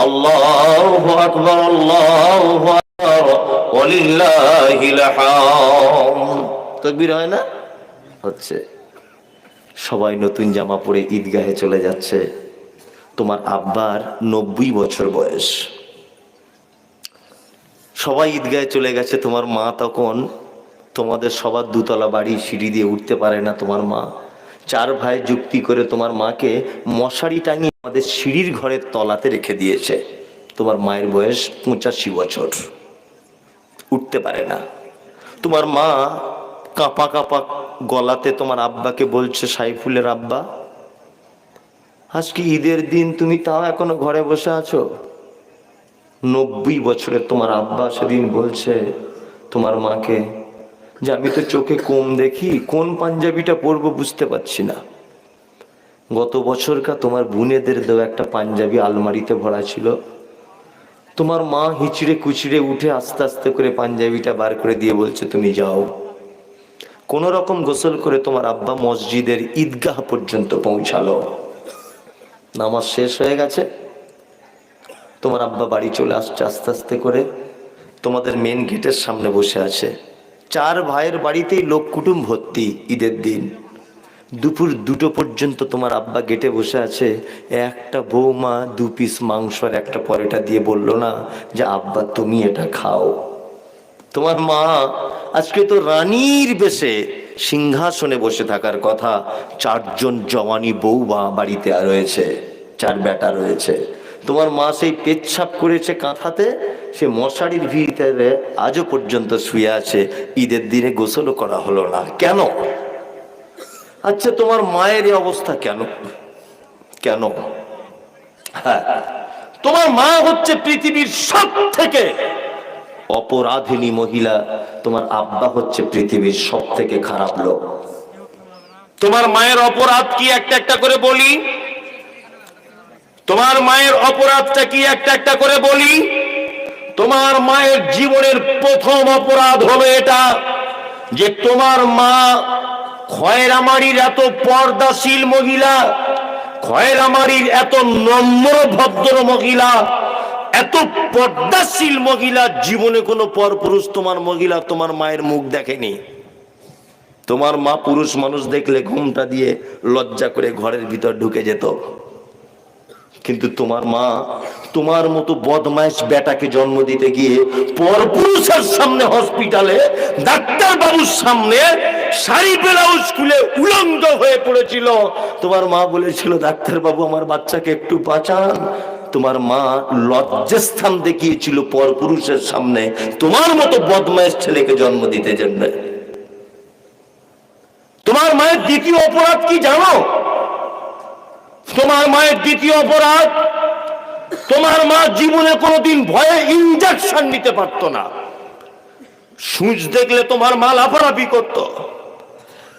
আল্লাহু আকবার, আল্লাহু আকবার, ওয়ালিল্লাহিল হামদ। তাকবীর হয় না? হচ্ছে। সবাই নতুন জামা পরে ঈদগাহে চলে যাচ্ছে। তোমার আব্বার 90 বছর বয়স। সবাই ঈদগাহে চলে গেছে। তোমার মা তখন, তোমাদের সবার দুতলা বাড়ি, সিঁড়ি দিয়ে উঠতে পারে না তোমার মা। চার ভাই যুক্তি করে তোমার মাকে মশারি টাঙিয়ে আমাদের সিঁড়ির ঘরের তলাতে রেখে দিয়েছে। তোমার মায়ের বয়স 85 বছর, উঠতে পারে না। তোমার মা কাঁপা কাঁপা গলাতে তোমার আব্বাকে বলছে, সাইফুলের আব্বা, আজকে ঈদের দিন তুমি তাও এখনো ঘরে বসে আছো? 90 বছরের তোমার আব্বা সেদিন বলছে তোমার মাকে যে আমি তো চোখে কম দেখি, কোন পাঞ্জাবিটা পরবো বুঝতে পারছি না। গত বছরকার তোমার বোনেদের দেওয়া একটা পাঞ্জাবি আলমারিতে ভরা ছিল। তোমার মা হিচড়ে কুচড়ে উঠে আস্তে আস্তে করে পাঞ্জাবিটা বার করে দিয়ে বলছে তুমি যাও। কোন রকম গোসল করে তোমার আব্বা মসজিদের ঈদগাহ পর্যন্ত পৌঁছালো। নামাজ শেষ হয়ে গেছে, তোমার আব্বা বাড়ি চলে আসছে আস্তে আস্তে করে, তোমাদের মেন গেটের সামনে বসে আছে। চার ভাইয়ের বাড়িতেই লোক কুটুম ভর্তি। ঈদের দিন দুপুর 2টো পর্যন্ত তোমার আব্বা গেটে বসে আছে। একটা বৌমা 2 পিস মাংস আর একটা পরোটা দিয়ে বললো না যে আব্বা তুমি এটা খাও। তোমার মা আজকে তো রানীর বেশে সিংহাসনে বসে থাকার কথা। 4 জন জওয়ানি বৌমা বাড়িতে রয়েছে, 4 বেটা রয়েছে। তোমার মা সেই পেচ্ছাপ করেছে কাঁথাতে, সে মশারির ভিতরে আজও পর্যন্ত শুয়ে আছে। ঈদের দিনে গোসলও করা হলো না। কেন? আচ্ছা তোমার মায়ের এই অবস্থা কেন? কেন? হ্যাঁ, তোমার মা হচ্ছে পৃথিবীর সব থেকে অপরাধিনী মহিলা। তোমার আব্বা হচ্ছে পৃথিবীর সব থেকে খারাপ লোক। তোমার মায়ের অপরাধ কি একটা একটা করে বলি? তোমার মায়ের অপরাধটা কি একটা একটা করে বলি? তোমার মায়ের জীবনের প্রথম অপরাধ হলো এটা যে তোমার মা খয়রামারির এত পর্দাশীল মহিলা, খয়রামারির এত নম্র ভদ্র মহিলা, এত পর্দাশীল মহিলা, জীবনে কোনো পরপুরুষ তোমার মায়ের মুখ দেখেনি। তোমার মা পুরুষ মানুষ দেখলে ঘুমটা দিয়ে লজ্জা করে ঘরের ভিতর ঢুকে যেত। কিন্তু তোমার মা তোমার মতো বদমাইশ বেটাকে জন্ম দিতে গিয়ে পরপুরুষের সামনে, হসপিটালে ডাক্তার বাবুর সামনে শাড়ি ব্লাউজ খুলে উলঙ্গ হয়ে পড়েছিল। তোমার মা বলেছিল ডাক্তার বাবু আমার বাচ্চাকে একটু বাঁচান। তোমার মা লজ্জাস্থান দেখিয়েছিল পরপুরুষের সামনে তোমার মতো বদমাইশ ছেলেকে জন্ম দিতে জন্য। তোমার মায়ের দ্বিতীয় অপরাধ কি জানো? তোমার মায়ের দ্বিতীয় অপরাধ, তোমার মা জীবনে কোনোদিন ভয়ে ইনজেকশন নিতে পারতো না। সূচ দেখলে তোমার মা লাফালাফি করত।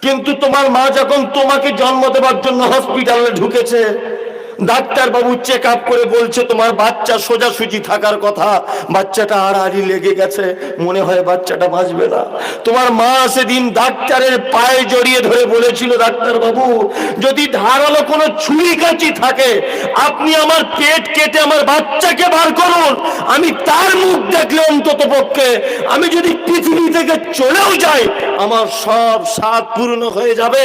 কিন্তু তোমার মা যখন তোমাকে জন্ম দেওয়ার জন্য হসপিটালে ঢুকেছে, ডাক্তার বাবু চেক আপ করে বলছে তোমার বাচ্চা সোজাসুজি থাকার কথা, বাচ্চাটা আড়াআড়ি লেগে গেছে, মনে হয় বাচ্চাটা বাঁচবে না। তোমার মা সেদিন ডাক্তারের পায়ে জড়িয়ে ধরে বলেছিল ডাক্তার বাবু যদি ধারালো কোনো ছুরি কাঁচি থাকে আপনি আমার পেট কেটে আমার বাচ্চাকে বার করুন, আমি তার মুখ দেখলে অন্তত পক্ষে আমি যদি পৃথিবী থেকে চলেও যাই আমার সব স্বাদ পূর্ণ হয়ে যাবে।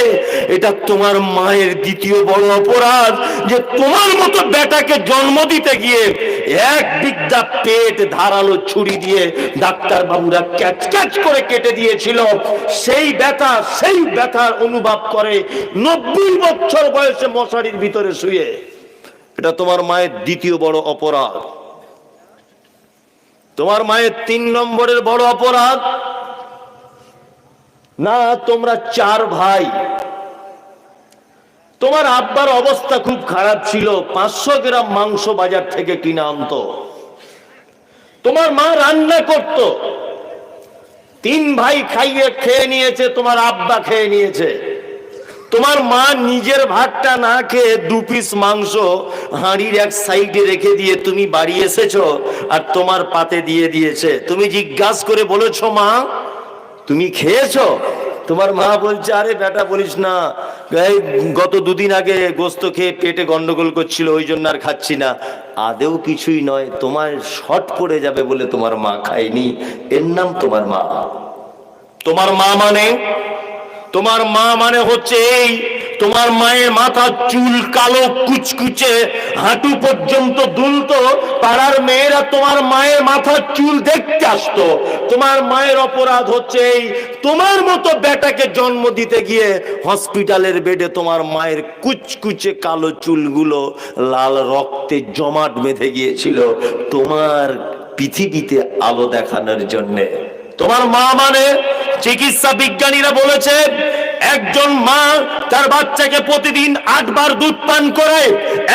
এটা তোমার মায়ের দ্বিতীয় বড় অপরাধ যে তোমার মতো বেটাকে জন্ম দিতে গিয়ে এক বিদ্যা পেট ধারালো ছুরি দিয়ে ডাক্তার বাবুরা ক্যাচ ক্যাচ করে কেটে দিয়েছিল, সেই ব্যথার অনুভব করে 90 বছর বয়সে মশারির ভিতরে শুয়ে। এটা তোমার মায়ের দ্বিতীয় বড় অপরাধ। তোমার মায়ের 3 নম্বরের বড় অপরাধ না, তোমরা 4 ভাই। তোমার আব্বার অবস্থা খুব খারাপ ছিল, 500 গ্রাম মাংস বাজার থেকে কিনে আনতো। তোমার মা রান্না করত, 3 ভাই খেয়ে নিয়েছে, তোমার আব্বা খেয়ে নিয়েছে। তোমার মা নিজের ভাতটা না খেয়ে 2 পিস মাংস হাঁড়ির এক সাইডে রেখে দিয়ে তুমি বাড়ি এসেছো আর তোমার পাতে দিয়ে দিয়েছে। তুমি জিজ্ঞাসা করে বলেছো, মা তুমি খেয়েছো? তোমার মা বলছে, আরে বেটা বলিস না, গত 2 দিন আগে গোস্ত খেয়ে পেটে গন্ডগোল করছিল, ওই জন্য আর খাচ্ছি না। আদেও কিছুই নয়, তোমার শর্ট পড়ে যাবে বলে তোমার মা খায়নি, এর নাম তোমার মা। তোমার মা মানে হচ্ছে এই, তোমার মায়ের মাথার চুল কালো কুচকুচে হাঁটু পর্যন্ত দুলতো, পাড়ার মেয়েরা তোমার মায়ের মাথার চুল দেখতে আসতো। তোমার মায়ের অপরাধ হচ্ছে এই, তোমার মতো বেটাকে জন্ম দিতে গিয়ে হসপিটালের বেডে তোমার মায়ের কুচকুচে কালো চুলগুলো লাল রক্তে জমাট বেঁধে গিয়েছিল তোমার পৃথিবীতে আলো দেখানোর জন্যে। তোমার মা মানে, চিকিৎসা বিজ্ঞানীরা বলেছে, একজন মা তার বাচ্চাকে প্রতিদিন 8 বার দুধ পান করে,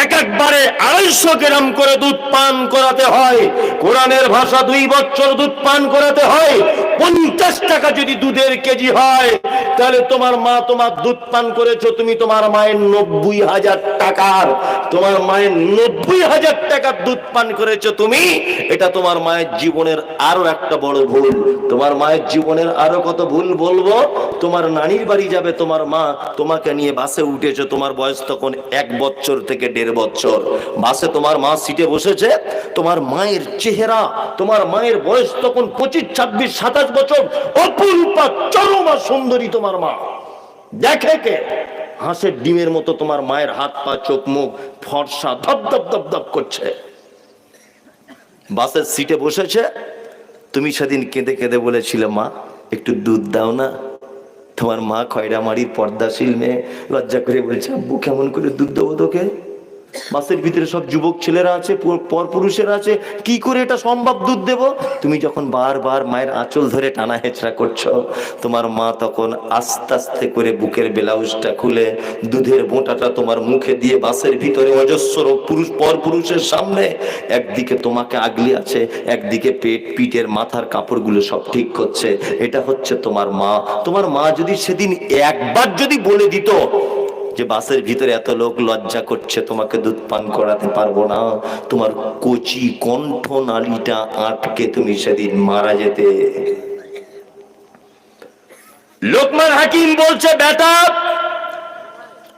একবারে 250 গ্রাম করে দুধ পান করাতে হয়। কোরআনের ভাষা 2 বছর দুধ পান করাতে হয়। 50 টাকা যদি দুধের কেজি হয়, তাহলে তোমার মা তোমার দুধ পান করেছো তুমি তোমার মায়ের 90,000 টাকার, তোমার মায়ের 90,000 টাকার দুধ পান করেছো তুমি। এটা তোমার মায়ের জীবনের আরো একটা বড় ভুল। তোমার মায়ের জীবনের আরো কত ভুল বলবো। তোমার নানির বাড়ি যাবে তোমার মা, তোমাকে নিয়ে বাসে উঠেছে, তোমার বয়স তখন 1 বছর থেকে 1.5 বছর। বাসে তোমার মা সিটে বসেছে, তোমার মায়ের চেহারা, তোমার মায়ের বয়স তখন 25, 26, 27 বছর, অপরূপা চরমা সুন্দরী তোমার মা। দেখে কে? হাঁসের ডিমের মতো তোমার মায়ের হাত পা চোখ মুখ ফর্সা, ধপ ধপ ধপ ধপ করছে। বাসের সিটে বসেছে, তুমি সেদিন কেঁদে কেঁদে বলেছিলে, মা একটু দুধ দাও না। তোমার মা খয়রামারির পর্দাশীল মেয়ে লজ্জা করে বলছে, আব্বু কেমন করে দুধ দেবো তোকে? বাসের ভিতরে সব যুবক ছেলেরা আছে, পরপুরুষেরা আছে, কি করে এটা সম্ভব দুধ দেব? তুমি যখন বারবার মায়ের আঁচল ধরে টানা হেঁচড়া করছো, তোমার মা তখন আস্তে আস্তে করে বুকের ব্লাউজটা খুলে দুধের বোঁটাটা তোমার মুখে দিয়ে বাসের ভিতরে অজস্র পরপুরুষের সামনে একদিকে তোমাকে আগলি আছে, একদিকে পিঠের মাথার কাপড়গুলো সব ঠিক করছে। এটা হচ্ছে তোমার মা। তোমার মা যদি সেদিন একবার যদি বলে দিত যে বাসের ভিতরে এত লোক লজ্জা করছে, তোমাকে দুধ পান করাতে পারবো না, তোমার কচি কণ্ঠ নালীটা আটকে তুমি সেদিন মারা যেতে। লোকমান হাকিম বলছে, বেটা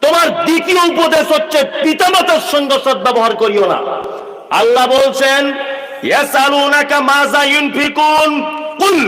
তোমার দ্বিতীয় উপদেশ হচ্ছে পিতামাতার সঙ্গে সদ্ব্যবহার করিও না। আল্লাহ বলছেন, ইয়াসালুনাকা মাযা ইউনফিকুন কুল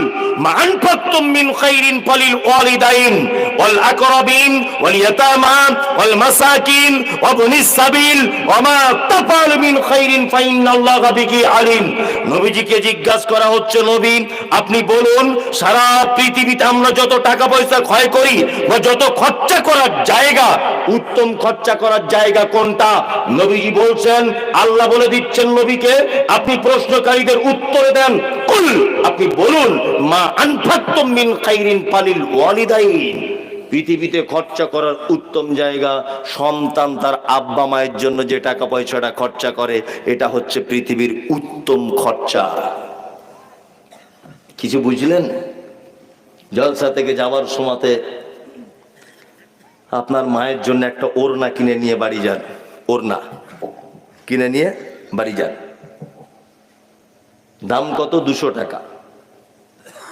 মা আনফাকতুম মিন খাইরিন ফালিল ওয়ালিদাইন ওয়াল আকরাবিন ওয়াল ইয়াতামা ওয়াল মাসাকিন ওয়া ইবনিস সাবিল ওয়া মা তাফআলু মিন খাইরিন ফাইন্নাল্লাহা বিহি আলিম। নবীজিকে জিজ্ঞাসা করা হচ্ছে, নবী আপনি বলুন, সারা পৃথিবীতে আমরা যত টাকা পয়সা ক্ষয় করি বা যত খরচা করার জায়গা, উত্তম খরচা করার জায়গা কোনটা? নবীজি বলছেন, আল্লাহ বলে দিচ্ছেন নবীকে, আপনি প্রশ্নকারীদের উত্তরে দেন, কুল আপনি বলুন, মা আনফাকতুম মিন খাইরিন ফালিল ওয়ালিদাইন। পৃথিবীতে খরচা করার উত্তম জায়গা, সন্তান তার আব্বা মায়ের জন্য যে টাকা পয়সাটা খরচা করে, এটা হচ্ছে পৃথিবীর উত্তম খরচা। কিছু বুঝলেন? জলসা থেকে যাওয়ার সময়তে আপনার মায়ের জন্য একটা ওড়না কিনে নিয়ে বাড়ি যান, ওড়না কিনে নিয়ে বাড়ি যান। দাম কত? 200 টাকা।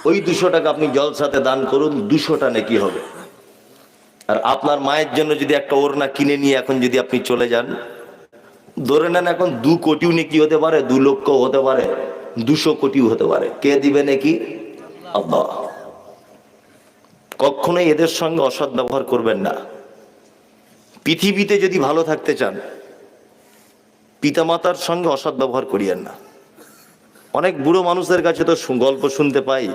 ওই 200 টাকা আপনি জলসাতে দান করুন, 200টা নেকি হবে। আর আপনার মায়ের জন্য যদি একটা ওড়না কিনে নিয়ে এখন যদি আপনি চলে যান, ধরে নেন এখন 2 কোটিও নেকি হতে পারে, 2 লক্ষ হতে পারে, 200 কোটিও হতে পারে। কে দিবে নাকি? আল্লাহ। কখনোই এদের সঙ্গে অসৎ ব্যবহার করবেন না। পৃথিবীতে যদি ভালো থাকতে চান, পিতামাতার সঙ্গে অসৎ ব্যবহার করিয়েন না। অনেক বুড়ো মানুষদের কাছে তো গল্প শুনতে পাই,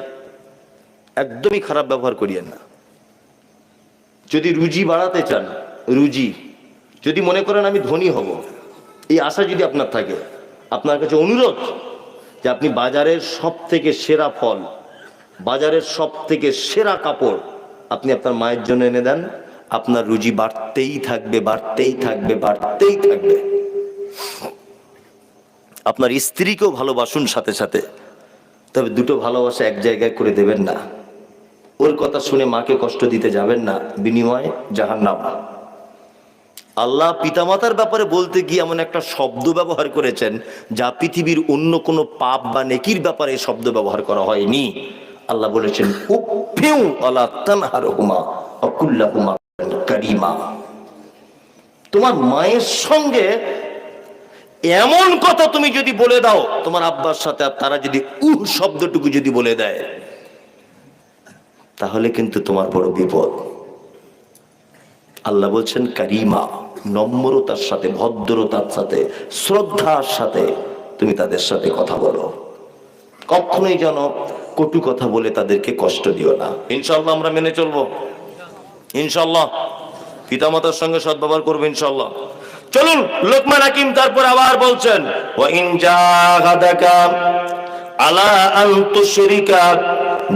একদমই খারাপ ব্যবহার করিয়েন না। যদি রুজি বাড়াতে চান, রুজি যদি মনে করেন আমি ধনী হব, এই আশা যদি আপনার থাকে, আপনার কাছে অনুরোধ যে আপনি বাজারের সব থেকে সেরা ফল, বাজারের সব থেকে সেরা কাপড় আপনি আপনার মায়ের জন্য এনে দেন, আপনার রুজি বাড়তেই থাকবে, বাড়তেই থাকবে, বাড়তেই থাকবে। আপনার স্ত্রীকেও ভালোবাসুন সাথে সাথে, তবে দুটো ভালোবাসা এক জায়গায় করে দেবেন না। ওর কথা শুনে মাকে কষ্ট দিতে যাবেন না, বিনিময়ে জাহান্নাম। আল্লাহ পিতামাতার ব্যাপারে বলতে গিয়ে এমন একটা শব্দ ব্যবহার করেছেন যা পৃথিবীর অন্য কোনো পাপ বা নেকির ব্যাপারে শব্দ ব্যবহার করা হয়নি। আল্লাহ বলেছেন উফিউ আলা তানহারহুমা ওয়া কুল লাহুমা কারীমা। তোমার মায়ের সঙ্গে এমন কথা তুমি যদি বলে দাও তোমার আব্বার সাথে, আর তারা যদি শব্দটুকু যদি বলে দেয়, তাহলে কিন্তু তোমার বড় বিপদ। আল্লাহ বলছেন কারিমা, নম্রতার সাথে, ভদ্রতার সাথে, শ্রদ্ধার সাথে তুমি তাদের সাথে কথা বলো। কখনোই যেন কটু কথা বলে তাদেরকে কষ্ট দিও না। ইনশাআল্লাহ আমরা মেনে চলবো, ইনশাআল্লাহ পিতামাতার সঙ্গে সদ্ব্যবহার করবো ইনশাআল্লাহ। চলুন লোকমান হাকিম তারপর আবার বলছেন ওয়া ইন জাহাদাকা আলা আন তুশরিকা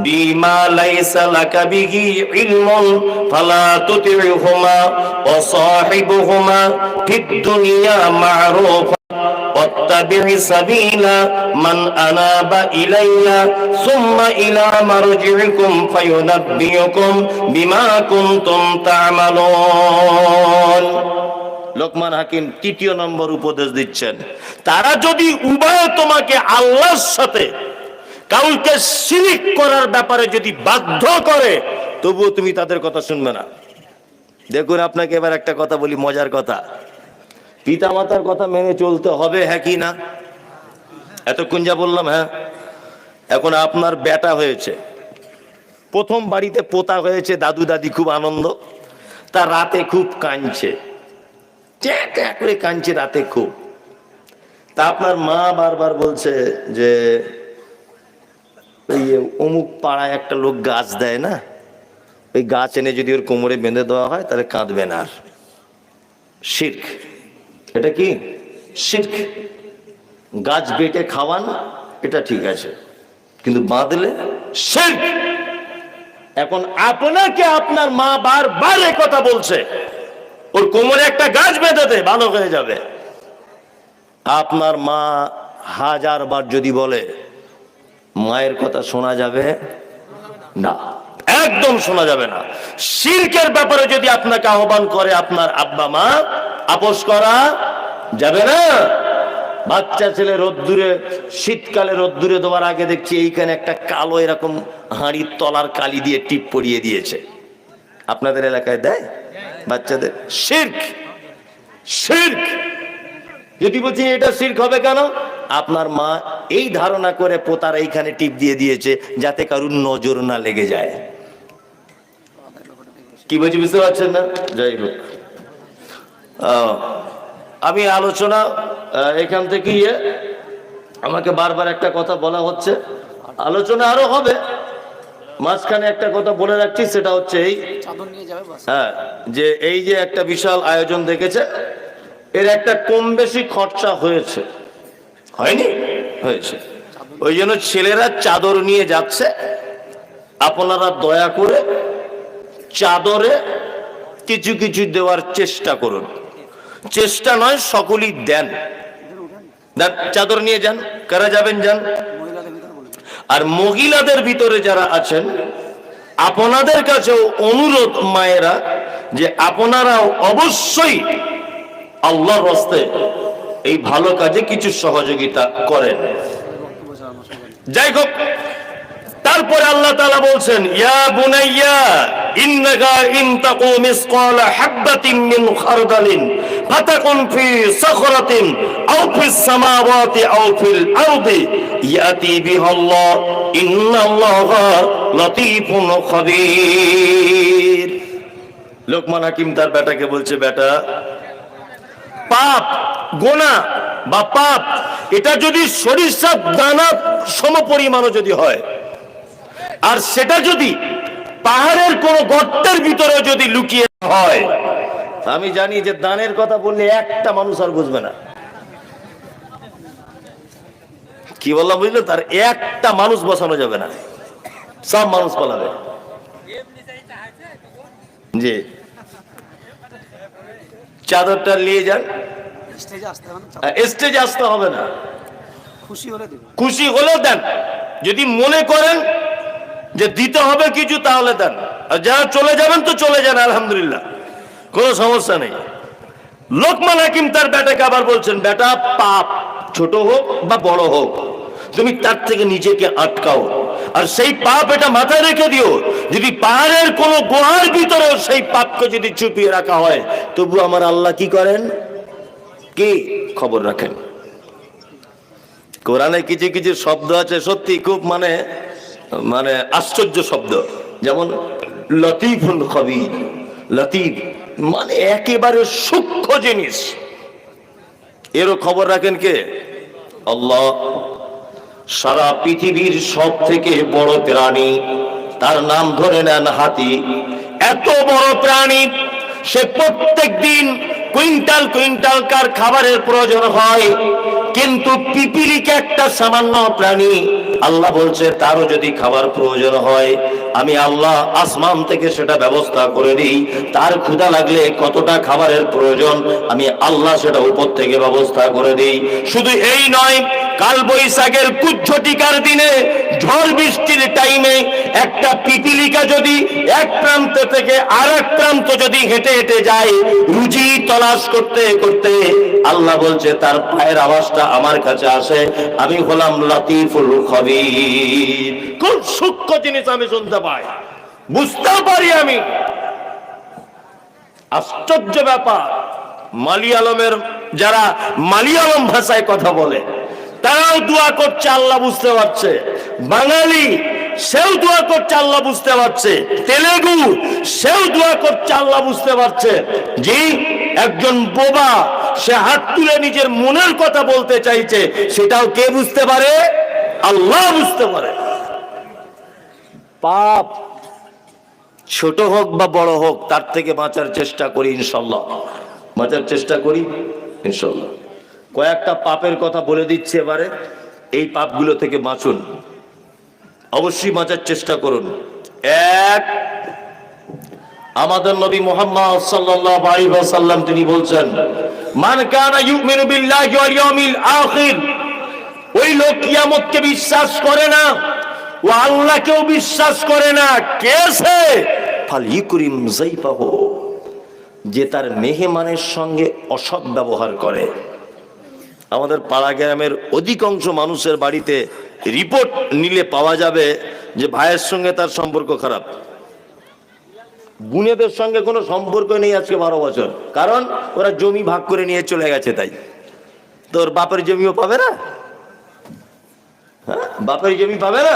বিমা লাইসা লাকা বিহি ইলমুন ফালা তুতি'হুমা ওয়া সাহিবহুমা ফিদ দুনিয়া মা'রুফা ওয়াত্তাবি' সাবিলা মান আনাবা ইলাইয়া সুম্মা ইলা মারজি'iকুম ফায়ুনাব্বিউকুম বিমা কুনতুম তা'মালুন। লোকমান হাকিম তৃতীয় নম্বর উপদেশ দিচ্ছেন, তারা যদি উভয় তোমাকে আল্লাহর সাথে কাউকে শিরিক করার ব্যাপারে যদি বাধ্য করে, তবুও তুমি তাদের কথা শুনবে না। দেখুন আপনাকে এবার একটা কথা বলি, মজার কথা। পিতামাতার কথা মেনে চলতে হবে, হ্যাঁ কি না? এতক্ষণ যা বললাম, হ্যাঁ। এখন আপনার বেটা হয়েছে, প্রথম বাড়িতে পোতা হয়েছে, দাদু দাদি খুব আনন্দ, তার রাতে খুব কাঁদছে, করে কাঁদছে রাতে খুব। তা আপনার মা বারবার বলছে যে ওই অমুক পাড়ায় একটা লোক গাছ দেয় না, ওই গাছ এনে যদি ওর কোমরে বেঁধে দেওয়া হয় তাহলে কাঁদবে না আর। শিরক, এটা কি শিরক। গাছ বেটে খাওয়ান এটা ঠিক আছে, কিন্তু বাঁধলে শিরক। এখন আপনাকে আপনার মা বারবার এই কথা বলছে, ওর কোমরে একটা গাছ বেঁধে দে, ভালো হয়ে যাবে। আপনার মা হাজার বার যদি বলে, মায়ের কথা শোনা যাবে না, একদম শোনা যাবে না। শিরকের ব্যাপারে যদি আপনাকে আহ্বান করে আপনার আব্বা মা, আপোষ করা যাবে না। বাচ্চা ছেলে রোদ্দুরে, শীতকালে রোদ্দুরে দেওয়ার আগে দেখছি এইখানে একটা কালো এরকম হাঁড়ির তলার কালি দিয়ে টিপ পরিয়ে দিয়েছে। আপনাদের এলাকায় দেয় বাচ্চাদের? শিরক, শিরক। যদি বলছি এটা শিরক হবে কেন? আপনার মা এই ধারণা করে পোতার এইখানে টিপ দিয়ে দিয়েছে যাতে কারুর নজর না লেগে যায়। কি বলছি বুঝতে পারছেন না? যাই হোক, আমি আলোচনা এখান থেকে আমাকে বারবার একটা কথা বলা হচ্ছে, আলোচনা আরো হবে। মাঝখানে একটা কথা বলে রাখছি, সেটা হচ্ছে এই, হ্যাঁ, যে এই যে একটা বিশাল আয়োজন দেখেছে, এর একটা কম বেশি খরচা হয়েছে, হয়নি? হয়েছে। ওই জন্য ছেলেরা চাদর নিয়ে যাচ্ছে, আপনারা দয়া করে চাদরে কিছু কিছু দেওয়ার চেষ্টা করুন। চেষ্টা নয়, সকলেই দেন। চাদর নিয়ে যান, কারা যাবেন যান। আর মহিলাদের ভিতরে যারা আছেন, আপনাদের কাছেও অনুরোধ মায়েরা, যে আপনারাও অবশ্যই আল্লাহর রাস্তে এই ভালো কাজে কিছু সহযোগিতা করেন। যাই হোক, তারপরে আল্লাহ তাআলা বলছেন ইয়া বুনাইয়া ইন্নাকা ইন তাকু মিসকালা হাববাতিন মিন খারদালিন ফাতাকুন ফি সাখরাতিন আও ফিস সামাওয়াতি আও ফিল আরদি ইয়াতি বিহাল্লাহ ইন্নাল্লাহা লাতীফুন খাবীর। লোকমান হাকিম তার বেটাকে বলছে, বেটা, পাপ, গুনাহ বা পাপ, এটা যদি সরিষার দানা সমপরিমাণও যদি হয়, আর সেটা যদি পাহাড়ের কোন গর্তের ভিতরে যদি লুকিয়ে হয়, আমি জানি যে দানের কথা বললে একটা মানুষ আর বুঝবে না। কি বললাম বুঝলো? তার একটা মানুষ বসানো যাবে না, সব মানুষ পালাবে। জি, চাদরটা নিয়ে যান, স্টেজে আসতে হবে না, খুশি হলেও দেন। যদি মনে করেন যে দিতে হবে কিছু তাহলে দেন, আর যারা চলে যাবেন তো চলে যান, আলহামদুলিল্লাহ, কোনো সমস্যা নেই। লোকমান হাকিম তার বেটাকে আবার বলছেন, বেটা, পাপ ছোট হোক বা বড় হোক, তুমি তার থেকে নিজেকে আটকাও, আর সেই পাপ এটা মাথায় রেখে দিও, যদি পাহাড়ের কোন গুহার ভিতরেও সেই পাপকে যদি চুপিয়ে রাখা হয়, তবু আমার আল্লাহ কি করেন? কি খবর রাখেন। কোরআনে কিছু কিছু শব্দ আছে সত্যি খুব মানে মানে আশ্চর্য শব্দ, যেমন লতিফুল খবীর। লতিফ মানে একেবারে সূক্ষ্ম জিনিস, এরও খবর রাখেন কে? আল্লাহ। সারা পৃথিবীর সব থেকে বড় প্রাণী, তার নাম ধরে নেন হাতি। এত বড় প্রাণী, সে প্রত্যেক দিন কুইন্টাল কুইন্টাল কার খাবারের প্রয়োজন হয়, কিন্তু পিপিলিকা একটা সামান্য প্রাণী, আল্লাহ বলছে তারও যদি খাবার প্রয়োজন হয়, আমি আল্লাহ আসমান থেকে সেটা ব্যবস্থা করে দিই। তার ক্ষুধা লাগলে কতটা খাবারের প্রয়োজন, আমি আল্লাহ সেটা উপর থেকে ব্যবস্থা করে দিই। শুধু এই নয়, কাল বৈশাখের কুজ্ঝটিকার দিনে, ঝড় বৃষ্টির টাইমে একটা পিপিলিকা যদি এক প্রান্ত থেকে আর এক প্রান্ত যদি হেঁটে হেঁটে যায়, রুজি তলাশ করতে করতে, আল্লাহ বলছে তার পায়ের আওয়াজটা আমার কাছে আসে, আমি হলাম লতিফুল খবীর। খুব সূক্ষ্ম জিনিস আমি শুনতে পাই, বুঝতে পারি আমি। আশ্চর্য ব্যাপার, মালিয়ালমের যারা মালিয়ালম ভাষায় কথা বলে তারাও দোয়া করছে, আল্লাহ বুঝতে পারছে। বাঙালি সেও দোয়া করছে, আল্লাহ বুঝতে পারছে। তেলেগু সেও দোয়া করছে, আল্লাহ বুঝতে পারছে। জি, একজন বোবা সে হাত তুলে নিজের মনের কথা বলতে চাইছে, সেটাও কে বুঝতে পারে? আল্লাহ বুঝতে পারে। পাপ ছোট হোক বা বড় হোক, তার থেকে বাঁচার চেষ্টা করি ইনশাল্লাহ, বাঁচার চেষ্টা করি ইনশাল্লাহ। কয়েকটা পাপের কথা বলে দিচ্ছে এবারে, এই পাপগুলো থেকে বাঁচুন, অবশ্যই বাঁচার চেষ্টা করুন। এক, আমাদের নবী মুহাম্মদ সাল্লাল্লাহু আলাইহি ওয়াসাল্লাম তিনি বলছেন, মান কানা ইউমিনু বিল্লাহি ওয়াল ইয়াউমিল আখির, ওই লোক কিয়ামতকে বিশ্বাস করে না, ও আল্লাহকেও বিশ্বাস করে না, কে সে? ফালইকরিম যাইফাহু, যে তার মেহমানের সঙ্গে অসৎ ব্যবহার করে। আমাদের পাড়া গ্রামের অধিকাংশ মানুষের বাড়িতে রিপোর্ট নিলে পাওয়া যাবে যে ভাইয়ের সঙ্গে তার সম্পর্ক খারাপ, বোনেদের সঙ্গে কোনো সম্পর্ক নেই আজকে 12 বছর, কারণ ওরা জমি ভাগ করে নিয়ে চলে গেছে। তাই তোর বাপের জমিও পাবে না, হ্যাঁ, বাপের জমি পাবে না।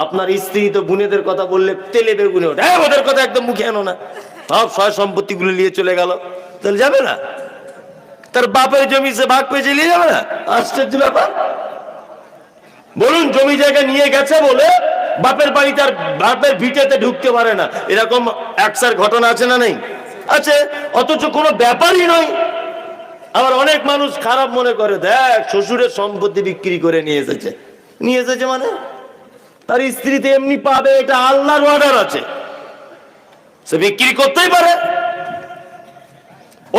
আপনার স্ত্রী তো বোনেদের কথা বললে তেলে বেগুনে ওঠে, ওদের কথা একদম মুখে আনো না, সব সয় সম্পত্তি গুলো নিয়ে চলে গেল, তাহলে যাবে না? তার বাপের জমি সে ভাগ পেয়ে চলে যাবে না? আশ্চর্য ব্যাপার। বলুন, জমি জায়গা নিয়ে গেছে বলে বাপের বাড়ি তার বাপের ভিটেতে ঢুকতে পারে না, এরকম একসার ঘটনা আছে না নেই? আছে, অথচ কোনো ব্যাপারই নয়। আবার অনেক মানুষ খারাপ মনে করে, দেখ শ্বশুরের সম্পত্তি বিক্রি করে নিয়ে এসেছে। নিয়ে এসেছে মানে তার স্ত্রীতে এমনি পাবে, এটা আল্লাহর অর্ডার আছে, সে বিক্রি করতেই পারে।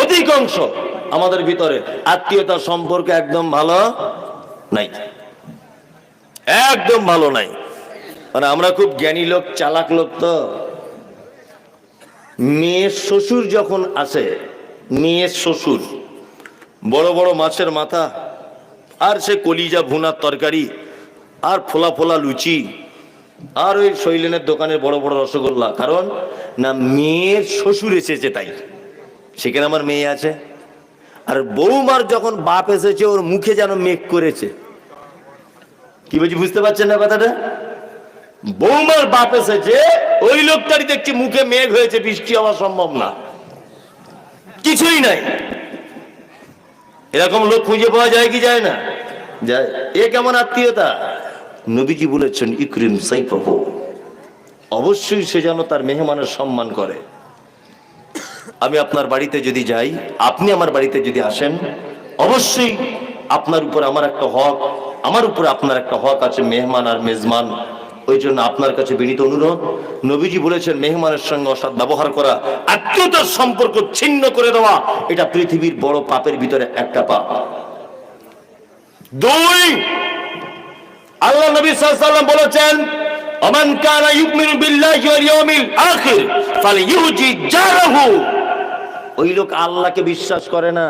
অধিকাংশ আমাদের ভিতরে আত্মীয়তার সম্পর্ক একদম ভালো নাই, একদম ভালো নাই। মানে আমরা খুব জ্ঞানী লোক, চালাক লোক। তো মেয়ের শ্বশুর যখন আসে, মেয়ের শ্বশুর বড় বড় মাছের মাথা, আর সে কলিজা ভুনার তরকারি, আর ফোলা ফোলা লুচি, আর ওই শৈলেনের দোকানের বড় বড় রসগোল্লা, কারণ না মেয়ের শ্বশুর এসেছে তাই সেখানে আমার মেয়ে আছে। আর বৌমার যখন বাপ এসেছে, ওর মুখে যেন মেঘ করেছে। কি বলছি বুঝতে পারছেন না কথাটা? বৌমার বাপ এসেছে, ওই লোকটারই দেখছি মুখে মেঘ হয়েছে, বৃষ্টি হওয়া সম্ভব না। কিছুই নাই। এরকম লোক খুঁজে পাওয়া যায় কি যায় না? যায়। এ কেমন আত্মীয়তা? নবীজি বলেছেন ইকরিম সাইফাহু, অবশ্যই সে যেন তার মেহমানের সম্মান করে। আমি আপনার বাড়িতে যদি যাই, আপনি আমার বাড়িতে যদি আসেন, অবশ্যই আপনার উপর আমার একটা হক, আমার উপর আপনার একটা হক আছে, মেহমান আর মেজমান। ওই জন্য আপনার কাছে বিনীত অনুরোধ, নবীজি বলেছেন মেহমানের সঙ্গে অসৎ ব্যবহার করা, আত্মীয়তার সম্পর্ক ছিন্ন করে দেওয়া, এটা পৃথিবীর বড় পাপের ভিতরে একটা পাপ। দুই, আল্লাহ নবী সাল্লাল্লাহু আলাইহি ওয়াসাল্লাম বলেছেন আমান কানা ইউমিনু বিল্লাহি ওয়াল ইয়াউমিল আখির ফালইউজি জারাহু। ওই লোক আল্লাহকে বিশ্বাস করে না,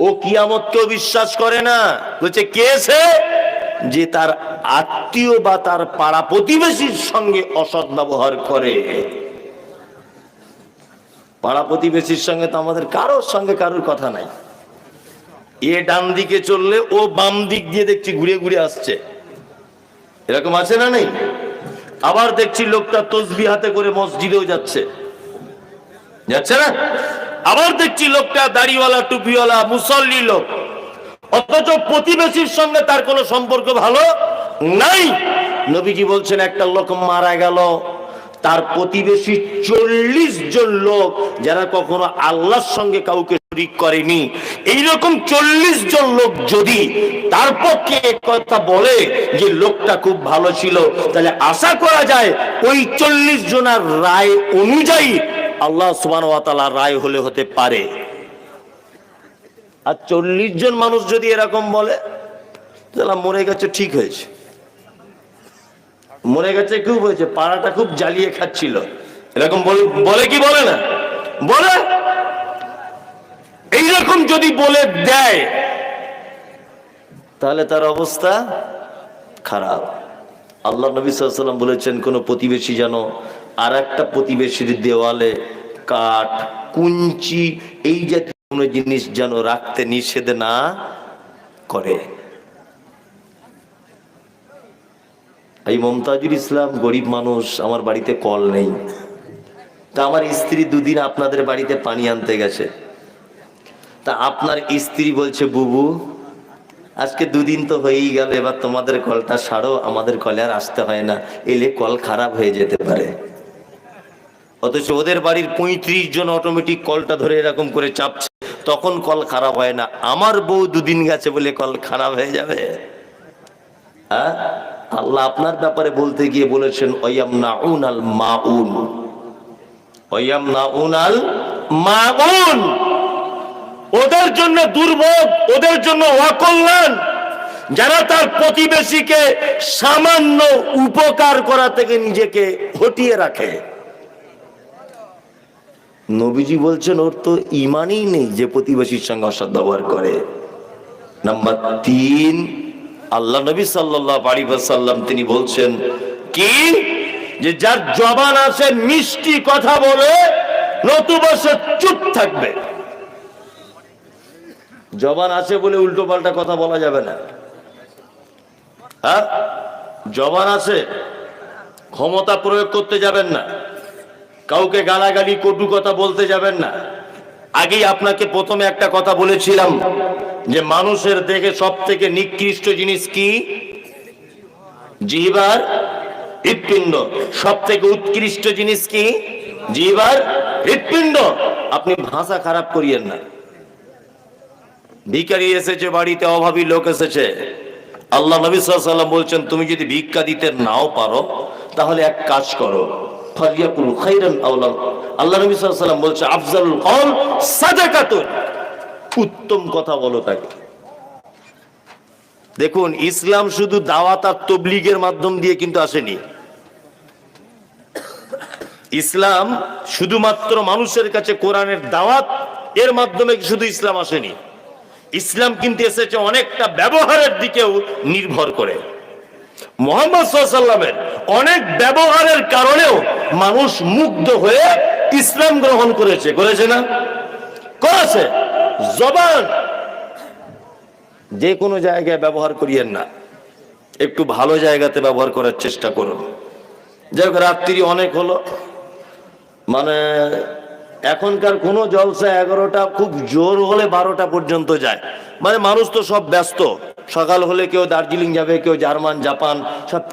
ও কিয়ামতকেও বিশ্বাস করে না। বলছে কে সে? যে তার আত্মীয় বা তার পাড়া প্রতিবেশীর সঙ্গে অসৎ ব্যবহার করে। পাড়া প্রতিবেশীর সঙ্গে তো আমাদের কারোর সঙ্গে কারোর কথা নাই। এ ডান দিকে চললে ও বাম দিক দিয়ে দেখছি ঘুরে ঘুরে আসছে, এরকম আছে না নেই? আবার দেখছি লোকটা তসবিহ হাতে করে মসজিদেও যাচ্ছে, যাচ্ছে না? আবার দেখছি লোকটা দাড়িওয়ালা টুপিওয়ালা মুসল্লি লোক, অথচ প্রতিবেশীর সঙ্গে তার কোনো সম্পর্ক ভালো নাই। নবীজি বলছেন একটা লোক মারা গেল, তার প্রতিবেশী 40 জন লোক যারা কখনো আল্লাহর সঙ্গে কাউকে শরীক করেনি, এইরকম 40 জন লোক যদি তার পক্ষে কথা বলে যে লোকটা খুব ভালো ছিল, তাহলে আশা করা যায় ওই 40 জনের রায় অনুযায়ী আল্লাহ সুবহানাহু ওয়া তাআলার রায় হলে হতে পারে। আর 40 জন মানুষ যদি এরকম বলে তাহলে মরে গেছে, ঠিক হয়েছে, মরে গেছে, খুব হয়েছে, পাড়াটা খুব জ্বালিয়ে খাচ্ছিল, এরকম বলে কি বলে না? বলে। এইরকম যদি বলে দেয় তাহলে তার অবস্থা খারাপ। আল্লাহ নবী সাল্লাল্লাহু আলাইহি ওয়াসাল্লাম বলেছেন কোন প্রতিবেশী যেন আর একটা প্রতিবেশীর দেওয়ালে কাঠ, কুঞ্চি, এই জাতীয় কোনো জিনিস যেন রাখতে নিষেধ না করে। এই মমতাজুল ইসলাম গরিব মানুষ, আমার বাড়িতে কল নেই, তা আমার স্ত্রী দুদিন আপনাদের বাড়িতে পানি আনতে গেছে, তা আপনার স্ত্রী বলছে বুবু আজকে দুদিন তো হয়েই গেল, এবার তোমাদের কলটা সারো, আমাদের কলে আর আসতে হয় না, এলে কল খারাপ হয়ে যেতে পারে। অথচ ওদের বাড়ির 35 জন অটোমেটিক কলটা ধরে এরকম করে চাপছে, তখন কল খারাপ হয় না। আমার বউ দুদিন গেছে বলে কল খারাপ হয়ে যাবে? হ্যাঁ, আল্লাহ আপনার ব্যাপারে বলতে গিয়ে বলেছেন ওয়ায়ামনাউনাল মাউন, ওয়ায়ামনাউনাল মাউন, ওদের জন্য দুর্ভোগ, ওদের জন্য অকল্যাণ যারা তার প্রতিবেশীকে সামান্য উপকার করা থেকে নিজেকে হটিয়ে রাখে। নবীজি বলছেন ওর তো ঈমানই নেই যে প্রতিবেশীর সঙ্গে অসৎ ব্যবহার করে। নাম্বার 3, আল্লাহ নবী সাল্লাল্লাহু আলাইহি ওয়াসাল্লাম তিনি বলছেন কি, যে যার জবান আছে মিষ্টি কথা বলে, নতুবা সে চুপ থাকবে। জবান আছে বলে উল্টো পাল্টা কথা বলা যাবে না। হ্যাঁ, জবান আছে, ক্ষমতা প্রয়োগ করতে যাবেন না, কাউকে গালাগালি কটু কথা বলতে যাবেন না। আগেই আপনাকে প্রথমে একটা কথা বলেছিলাম যে মানুষের দেখে সব থেকে নিকৃষ্ট জিনিস কি? জিহ্বার হৃৎপিণ্ড। সব থেকে উৎকৃষ্ট জিনিস কি? জিহ্বার হৃৎপিণ্ড। আপনি ভাষা খারাপ করিয়েন না। ভিখারি এসেছে বাড়িতে, অভাবী লোক এসেছে, আল্লাহ নবী সাল্লাল্লাহু আলাইহি ওয়াসাল্লাম বলছেন তুমি যদি ভিক্ষা দিতে নাও পারো তাহলে এক কাজ করো, ফালিয়াকুল খাইরান আও লা। আল্লাহ নবী সাল্লাল্লাহু আলাইহি ওয়াসাল্লাম বলছে আফজালুল কওল সাদাকাতুন, উত্তম কথা বলো তাকে। দেখুন, ইসলাম শুধু দাওয়াত আর তাবলীগের মাধ্যম দিয়ে কিন্তু আসেনি। ইসলাম শুধুমাত্র মানুষের কাছে কোরআনের দাওয়াত এর মাধ্যমে শুধু ইসলাম আসেনি। ইসলাম কিন্তু এসেছে অনেকটা ব্যবহারের দিকেও নির্ভর করে। মুহাম্মদ সাল্লাল্লাহু আলাইহি ওয়াসাল্লামের অনেক ব্যবহারের কারণেও মানুষ মুগ্ধ হয়ে ইসলাম গ্রহণ করেছে, করেছে না? করেছে। জবান যে কোনো জায়গায় ব্যবহার করিয়েন না, একটু ভালো জায়গাতে ব্যবহার করার চেষ্টা করুন। যাই হোক, রাত্রি অনেক হলো, মানে এখনকার কোন জলসা 11টা, খুব জোর হলে 12টা পর্যন্ত যায়। মানে মানুষ তো সব ব্যস্ত, সকাল হলে কেউ দার্জিলিং যাবে, কেউ জার্মান, জাপান, সব